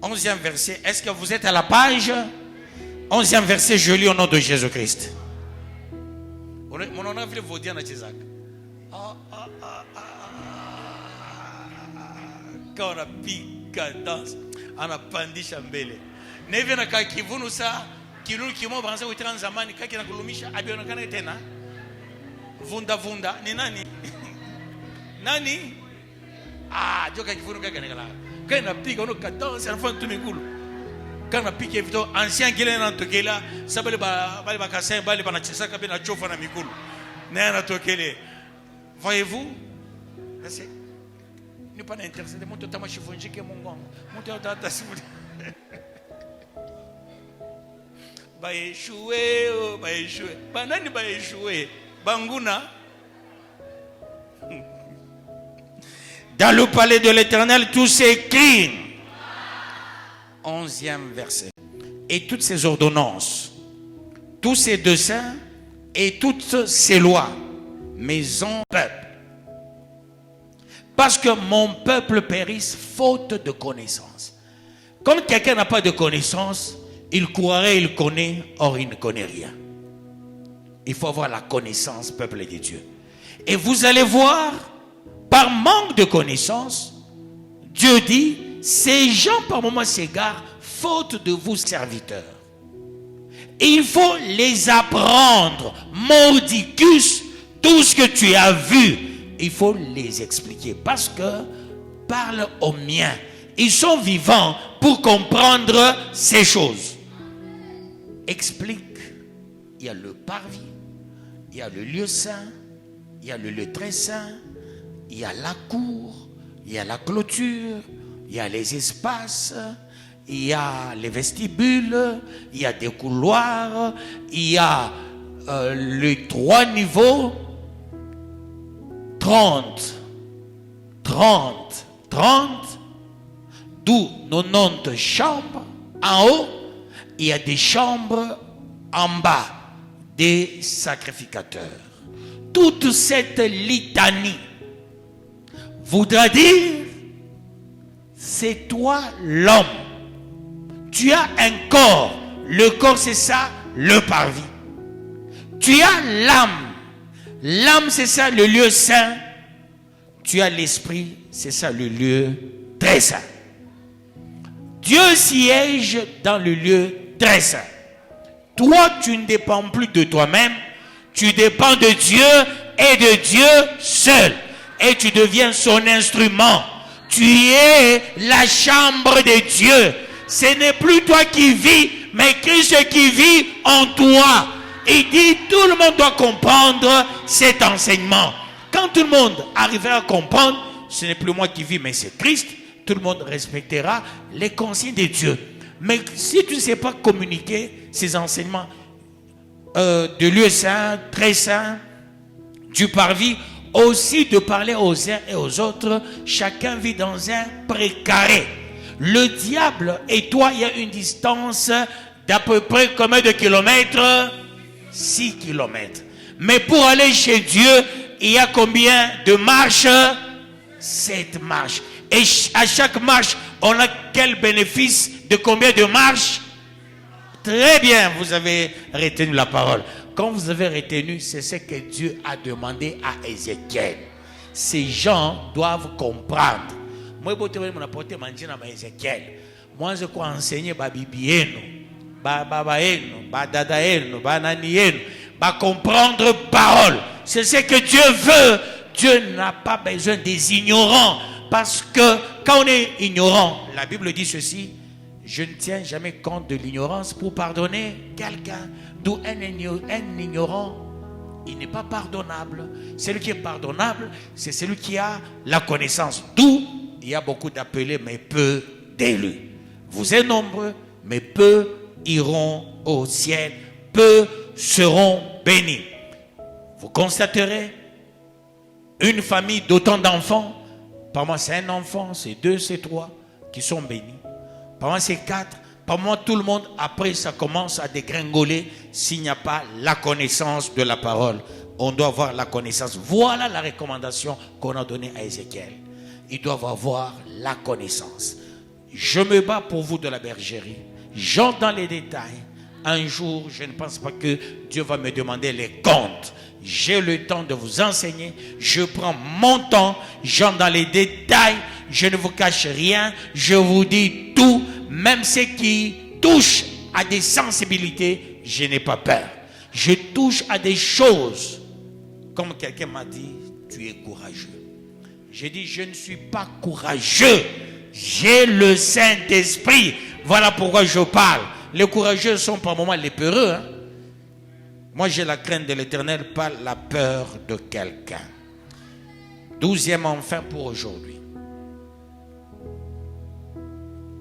11e verset. Est-ce que vous êtes à la page? 11e verset, je lis au nom de Jésus-Christ. Mon nom a fait vous dire à Tchizak. Quand on a piqué danse, on a pandi chambele. Neve na kakivunu sa kilulu kimo branza uitran zamani kaki na kulumisha abionekana tena. Vunda ni nani? Nani? Joka kivunu kaka ngala. Quand on a piqué on a danse en fond tout mikulu. Quand on a piqué vito ancien gile na tokela sabale ba kasen bale ba na chisaka be na chofa na mikulu. Na na tokele. Voyez-vous? C'est ne pas intercéder mon tama chifonji ke mon gong. Mon tata sibu. Ba échoué, ba échoué. Ba nani ba échoué? Banguna. Dans le palais de l'Éternel, tout s'écrit. 11e verset. Et toutes ces ordonnances, tous ces desseins et toutes ces lois, maison peuple. Parce que mon peuple périsse faute de connaissance. Quand quelqu'un n'a pas de connaissance, il croirait, il connaît, or il ne connaît rien. Il faut avoir la connaissance, peuple de Dieu. Et vous allez voir, par manque de connaissance, Dieu dit, ces gens par moments s'égarent, faute de vous serviteurs. Et il faut les apprendre, mordicus, tout ce que tu as vu, il faut les expliquer. Parce que, parle aux miens, ils sont vivants pour comprendre ces choses. Explique. Il y a le parvis, il y a le lieu saint, il y a le lieu très saint, il y a la cour, il y a la clôture, il y a les espaces, il y a les vestibules, il y a des couloirs, il y a les 3 niveaux, 30, d'où 90 chambres en haut, il y a des chambres en bas des sacrificateurs. Toute cette litanie voudra dire, c'est toi l'homme. Tu as un corps. Le corps c'est ça, le parvis. Tu as l'âme. L'âme c'est ça, le lieu saint. Tu as l'esprit, c'est ça, le lieu très saint. Dieu siège dans le lieu très saint. Toi, tu ne dépends plus de toi-même. Tu dépends de Dieu et de Dieu seul. Et tu deviens son instrument. Tu es la chambre de Dieu. Ce n'est plus toi qui vis, mais Christ qui vit en toi. Il dit, tout le monde doit comprendre cet enseignement. Quand tout le monde arrivera à comprendre, ce n'est plus moi qui vis, mais c'est Christ. Tout le monde respectera les consignes de Dieu. Mais si tu ne sais pas communiquer ces enseignements de lieu saint, très saint, du parvis, aussi de parler aux uns et aux autres, chacun vit dans un précaré. Le diable et toi, il y a une distance d'à peu près combien de kilomètres? 6 kilomètres. Mais pour aller chez Dieu, il y a combien de marches? 7 marches. Et à chaque marche, on a quel bénéfice de combien de marches? Très bien, vous avez retenu la parole. Quand vous avez retenu, c'est ce que Dieu a demandé à Ézéchiel. Ces gens doivent comprendre. Moi, je vais apporter à Ézéchiel. Moi, je vais enseigner à Bibieno, Babaeno, Dadaeno, Nanieno, comprendre parole. C'est ce que Dieu veut. Dieu n'a pas besoin des ignorants. Parce que quand on est ignorant, la Bible dit ceci, je ne tiens jamais compte de l'ignorance pour pardonner quelqu'un. D'où un ignorant, il n'est pas pardonnable. Celui qui est pardonnable, c'est celui qui a la connaissance. D'où il y a beaucoup d'appelés, mais peu d'élus. Vous êtes nombreux, mais peu iront au ciel, peu seront bénis. Vous constaterez une famille d'autant d'enfants, par moi c'est un enfant, c'est 2, c'est 3 qui sont bénis. Par moi c'est 4, par moi tout le monde, après ça commence à dégringoler s'il n'y a pas la connaissance de la parole. On doit avoir la connaissance. Voilà la recommandation qu'on a donnée à Ézéchiel. Ils doivent avoir la connaissance. Je me bats pour vous de la bergerie. J'entre dans les détails. Un jour, je ne pense pas que Dieu va me demander les comptes. J'ai le temps de vous enseigner. Je prends mon temps. J'entre dans les détails. Je ne vous cache rien. Je vous dis tout. Même ce qui touche à des sensibilités, je n'ai pas peur. Je touche à des choses. Comme quelqu'un m'a dit, tu es courageux. J'ai dit, je ne suis pas courageux. J'ai le Saint-Esprit. Voilà pourquoi je parle. Les courageux sont par moments les peureux. Hein? Moi, j'ai la crainte de l'Éternel, pas la peur de quelqu'un. 12e enfin pour aujourd'hui.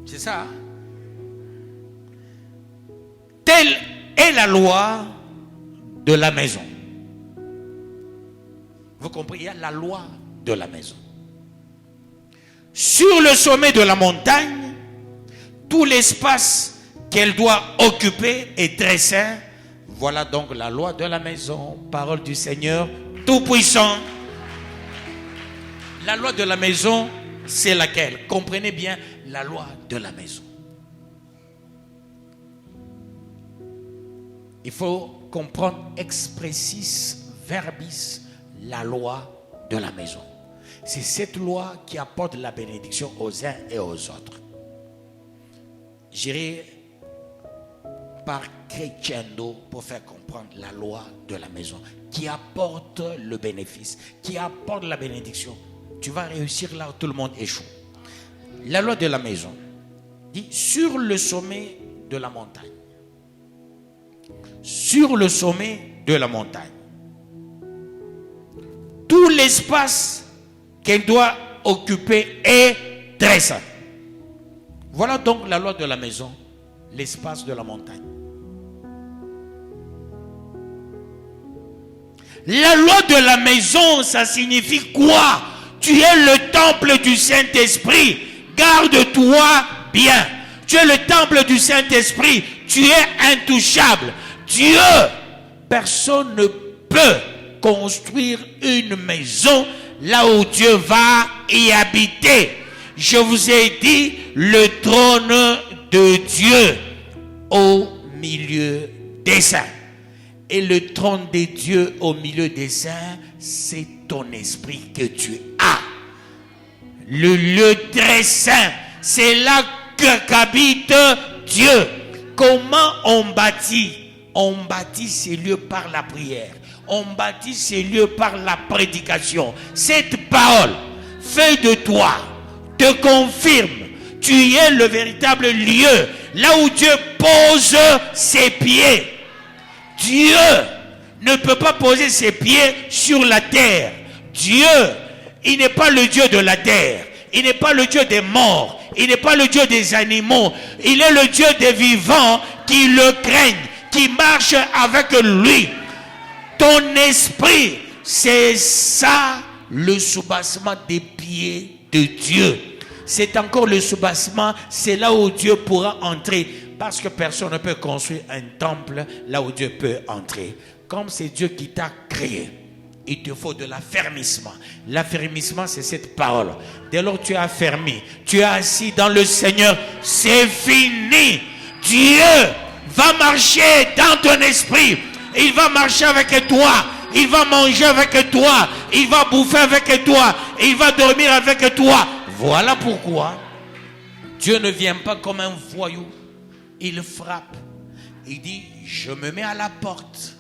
C'est ça. Hein? Telle est la loi de la maison. Vous comprenez? Il y a la loi de la maison. Sur le sommet de la montagne, tout l'espace qu'elle doit occuper est très saint. Voilà donc la loi de la maison, parole du Seigneur Tout-Puissant. La loi de la maison, c'est laquelle? Comprenez bien la loi de la maison. Il faut comprendre expressis verbis la loi de la maison. C'est cette loi qui apporte la bénédiction aux uns et aux autres. J'irai par crescendo pour faire comprendre la loi de la maison qui apporte le bénéfice, qui apporte la bénédiction. Tu vas réussir là où tout le monde échoue. La loi de la maison dit sur le sommet de la montagne. Sur le sommet de la montagne. Tout l'espace qu'elle doit occuper est très saint. Voilà donc la loi de la maison, l'espace de la montagne. La loi de la maison, ça signifie quoi? Tu es le temple du Saint-Esprit. Garde-toi bien. Tu es le temple du Saint-Esprit. Tu es intouchable. Dieu, personne ne peut construire une maison là où Dieu va y habiter. Je vous ai dit le trône de Dieu au milieu des saints. Et le trône de Dieu au milieu des saints, c'est ton esprit que tu as. Le lieu très saint, c'est là qu'habite Dieu. Comment on bâtit? On bâtit ces lieux par la prière. On bâtit ces lieux par la prédication. Cette parole fait de toi, te confirme. Tu es le véritable lieu, là où Dieu pose ses pieds. Dieu ne peut pas poser ses pieds sur la terre. Dieu, il n'est pas le Dieu de la terre. Il n'est pas le Dieu des morts. Il n'est pas le Dieu des animaux. Il est le Dieu des vivants qui le craignent, qui marchent avec lui. Ton esprit, c'est ça le soubassement des pieds de Dieu. C'est encore le soubassement, c'est là où Dieu pourra entrer. Parce que personne ne peut construire un temple là où Dieu peut entrer. Comme c'est Dieu qui t'a créé, il te faut de l'affermissement. L'affermissement, c'est cette parole. Dès lors que tu es affermi, tu es assis dans le Seigneur, c'est fini. Dieu va marcher dans ton esprit. Il va marcher avec toi. Il va manger avec toi. Il va bouffer avec toi. Il va dormir avec toi. Voilà pourquoi Dieu ne vient pas comme un voyou. Il frappe. Il dit, je me mets à la porte.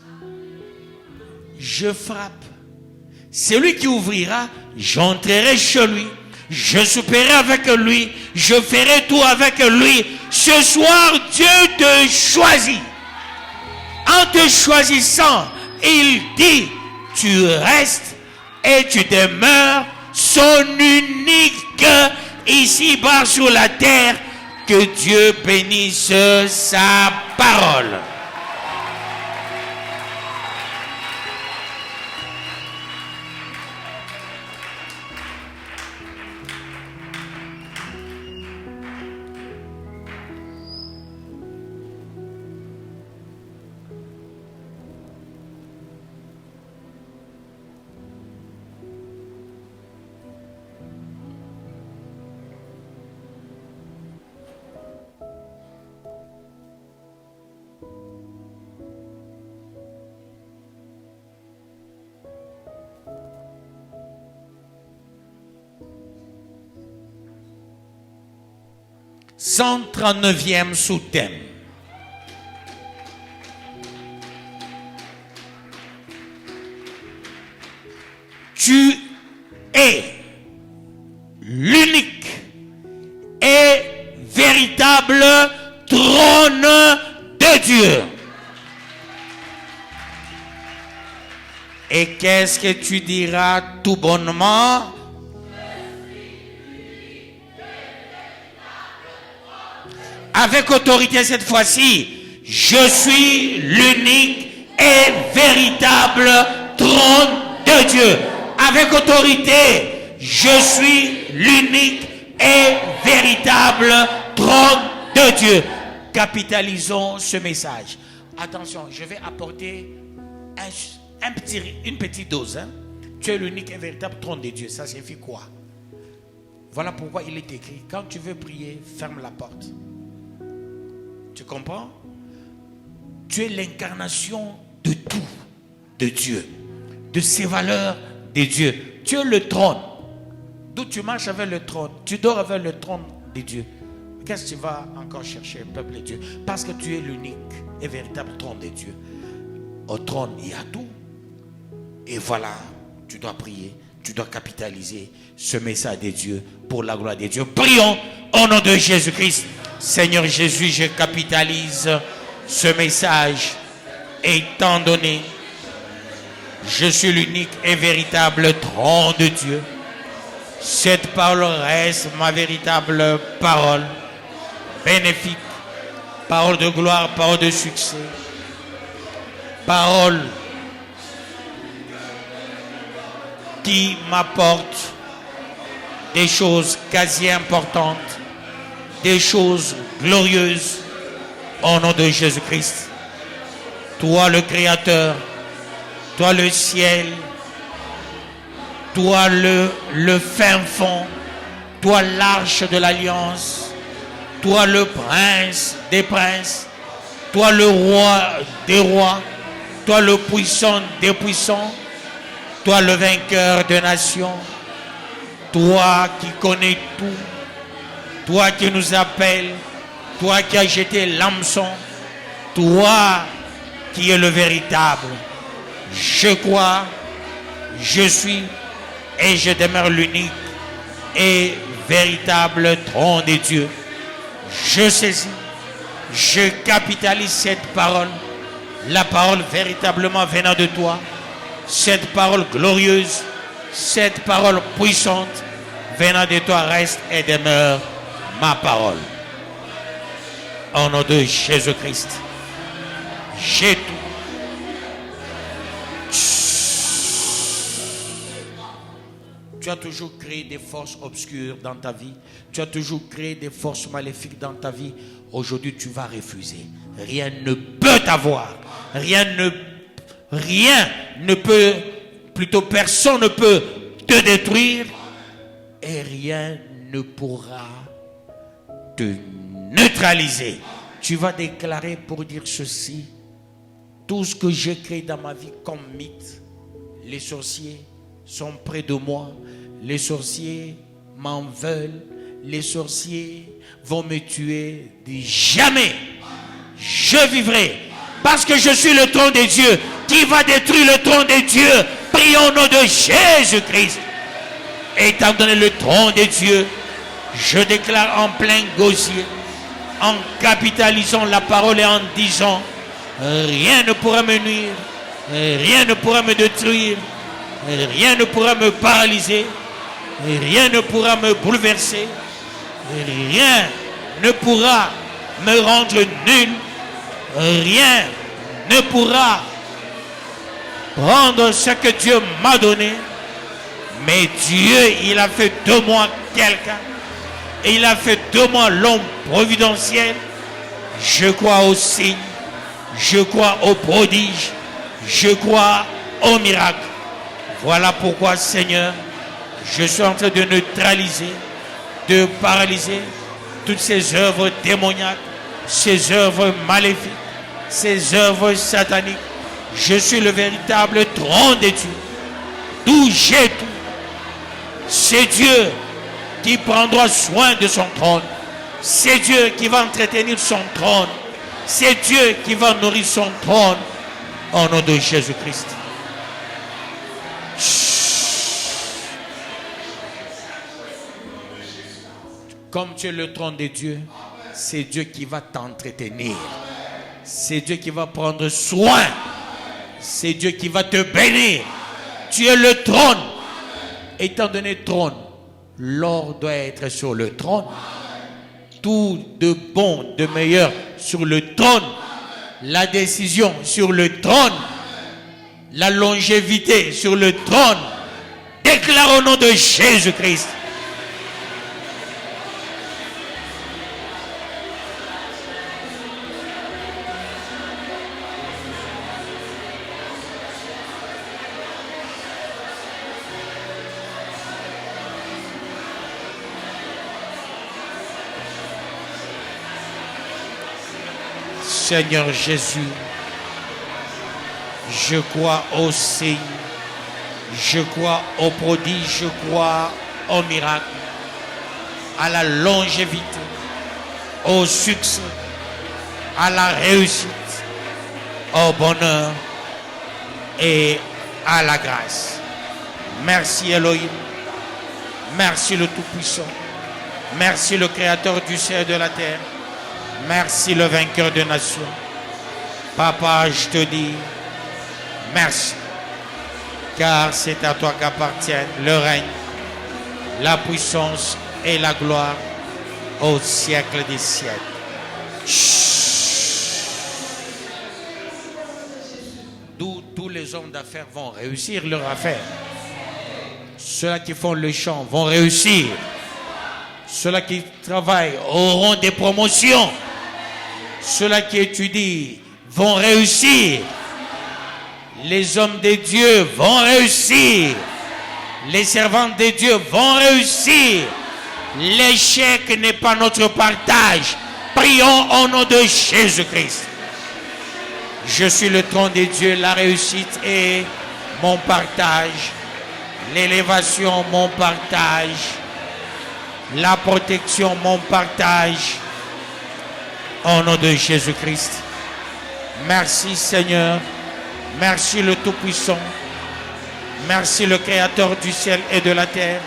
Je frappe. Celui qui ouvrira, j'entrerai chez lui. Je souperai avec lui. Je ferai tout avec lui. Ce soir, Dieu te choisit. En te choisissant, il dit, tu restes et tu demeures son unique ici-bas sur la terre Que Dieu bénisse sa parole. « 139e sous-thème. Tu es l'unique et véritable trône de Dieu. » Et qu'est-ce que tu diras tout bonnement? Avec autorité cette fois-ci, je suis l'unique et véritable trône de Dieu. Avec autorité, je suis l'unique et véritable trône de Dieu. Capitalisons ce message. Attention, je vais apporter une petite dose. Tu es l'unique et véritable trône de Dieu. Ça signifie quoi? Voilà pourquoi il est écrit, quand tu veux prier, ferme la porte. Tu comprends? Tu es l'incarnation de tout, de Dieu, de ses valeurs de Dieu. Tu es le trône. D'où tu marches avec le trône. Tu dors avec le trône de Dieu. Qu'est-ce que tu vas encore chercher, peuple de Dieu? Parce que tu es l'unique et véritable trône de Dieu. Au trône, il y a tout. Et voilà, tu dois prier. Tu dois capitaliser ce message de Dieu pour la gloire de Dieu. Prions au nom de Jésus-Christ. Seigneur Jésus, je capitalise ce message étant donné, je suis l'unique et véritable trône de Dieu. Cette parole reste ma véritable parole, bénéfique, parole de gloire, parole de succès, parole qui m'apporte des choses quasi importantes, des choses glorieuses au nom de Jésus-Christ. Toi le Créateur, toi le ciel, toi le fin fond, toi l'arche de l'alliance, toi le prince des princes, toi le roi des rois, toi le puissant des puissants, toi le vainqueur des nations, toi qui connais tout, toi qui nous appelles, toi qui as jeté l'hameçon, toi qui es le véritable. Je crois, je suis et je demeure l'unique et véritable trône de Dieu. Je saisis, je capitalise cette parole, la parole véritablement venant de toi, cette parole glorieuse, cette parole puissante venant de toi reste et demeure ma parole. Au nom de Jésus-Christ, j'ai tout. Tu as toujours créé des forces obscures dans ta vie. Tu as toujours créé des forces maléfiques dans ta vie. Aujourd'hui, tu vas refuser. Rien ne peut t'avoir. Rien ne peut, plutôt personne ne peut te détruire. Et rien ne pourra te neutraliser. Tu vas déclarer pour dire ceci. Tout ce que j'ai créé dans ma vie comme mythe, les sorciers sont près de moi, les sorciers m'en veulent, les sorciers vont me tuer. Dis jamais, je vivrai, parce que je suis le trône de Dieu. Qui va détruire le trône de Dieu? Prions au nom de Jésus-Christ. Étant donné le trône de Dieu, je déclare en plein gosier, en capitalisant la parole et en disant, rien ne pourra me nuire, rien ne pourra me détruire, rien ne pourra me paralyser, rien ne pourra me bouleverser, rien ne pourra me rendre nul. Rien ne pourra prendre ce que Dieu m'a donné. Mais Dieu, il a fait de moi quelqu'un. Et il a fait de moi l'homme providentiel. Je crois aux signes. Je crois aux prodiges. Je crois aux miracles. Voilà pourquoi, Seigneur, je suis en train de neutraliser, de paralyser toutes ces œuvres démoniaques, ces œuvres maléfiques, ces œuvres sataniques. Je suis le véritable trône de Dieu, d'où j'ai tout. C'est Dieu qui prendra soin de son trône. C'est Dieu qui va entretenir son trône. C'est Dieu qui va nourrir son trône. Au nom de Jésus-Christ. Comme tu es le trône de Dieu, c'est Dieu qui va t'entretenir. C'est Dieu qui va prendre soin. C'est Dieu qui va te bénir. Tu es le trône. Étant donné trône, l'or doit être sur le trône. Tout de bon, de meilleur sur le trône. La décision sur le trône. La longévité sur le trône. Déclare au nom de Jésus-Christ. Seigneur Jésus, je crois aux signes, je crois aux prodiges, je crois aux miracles, à la longévité, au succès, à la réussite, au bonheur et à la grâce. Merci Elohim, merci le Tout-Puissant, merci le Créateur du ciel et de la terre. Merci le vainqueur des nations. Papa, je te dis merci. Car c'est à toi qu'appartiennent le règne, la puissance et la gloire au siècle des siècles. D'où tous les hommes d'affaires vont réussir leur affaire. Ceux qui font le chant vont réussir. Ceux qui travaillent auront des promotions. Ceux qui étudient vont réussir. Les hommes de Dieu vont réussir. Les servants de Dieu vont réussir. L'échec n'est pas notre partage. Prions au nom de Jésus-Christ. Je suis le trône de Dieu, la réussite est mon partage. L'élévation, mon partage. La protection, mon partage. Au nom de Jésus-Christ. Merci Seigneur. Merci le Tout-Puissant. Merci le Créateur du ciel et de la terre.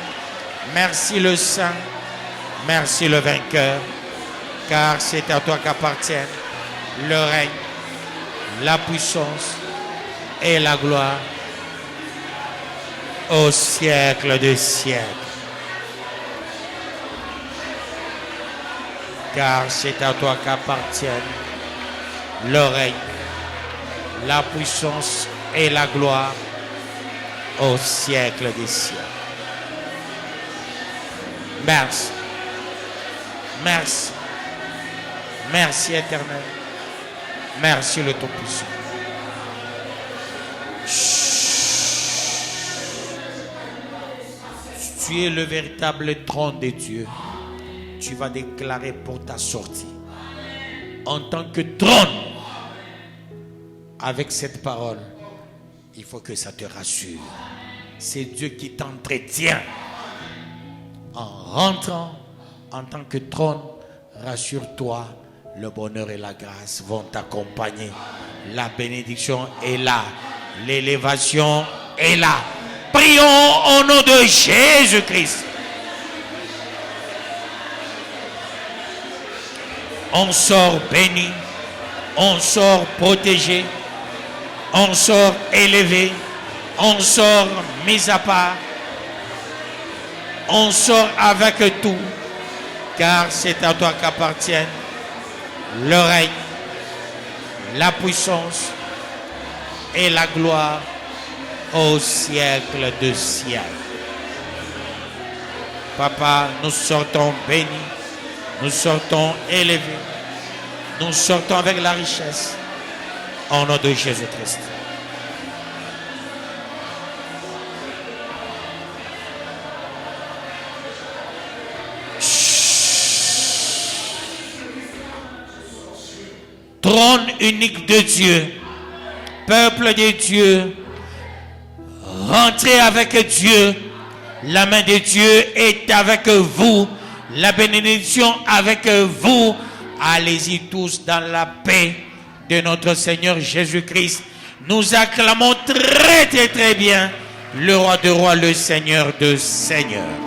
Merci le Saint. Merci le Vainqueur. Car c'est à toi qu'appartiennent le règne, la puissance et la gloire au siècle des siècles. Car c'est à toi qu'appartiennent le règne, la puissance et la gloire au siècle des siècles. Merci. Merci. Merci éternel. Merci le Tout-Puissant. Tu es le véritable trône de Dieu. Tu vas déclarer pour ta sortie. En tant que trône, avec cette parole, il faut que ça te rassure. C'est Dieu qui t'entretient. En rentrant en tant que trône, rassure-toi, le bonheur et la grâce vont t'accompagner. La bénédiction est là. L'élévation est là. Prions au nom de Jésus-Christ. On sort béni, on sort protégé, on sort élevé, on sort mis à part, on sort avec tout. car c'est à toi qu'appartiennent le règne, la puissance et la gloire au siècle de siècle. Papa, nous sortons bénis, nous sortons élevés, nous sortons avec la richesse, au nom de Jésus-Christ. Trône unique de Dieu, peuple de Dieu, rentrez avec Dieu, la main de Dieu est avec vous, la bénédiction avec vous. Allez-y tous dans la paix de notre Seigneur Jésus-Christ. Nous acclamons très bien le roi de rois, le Seigneur de seigneurs.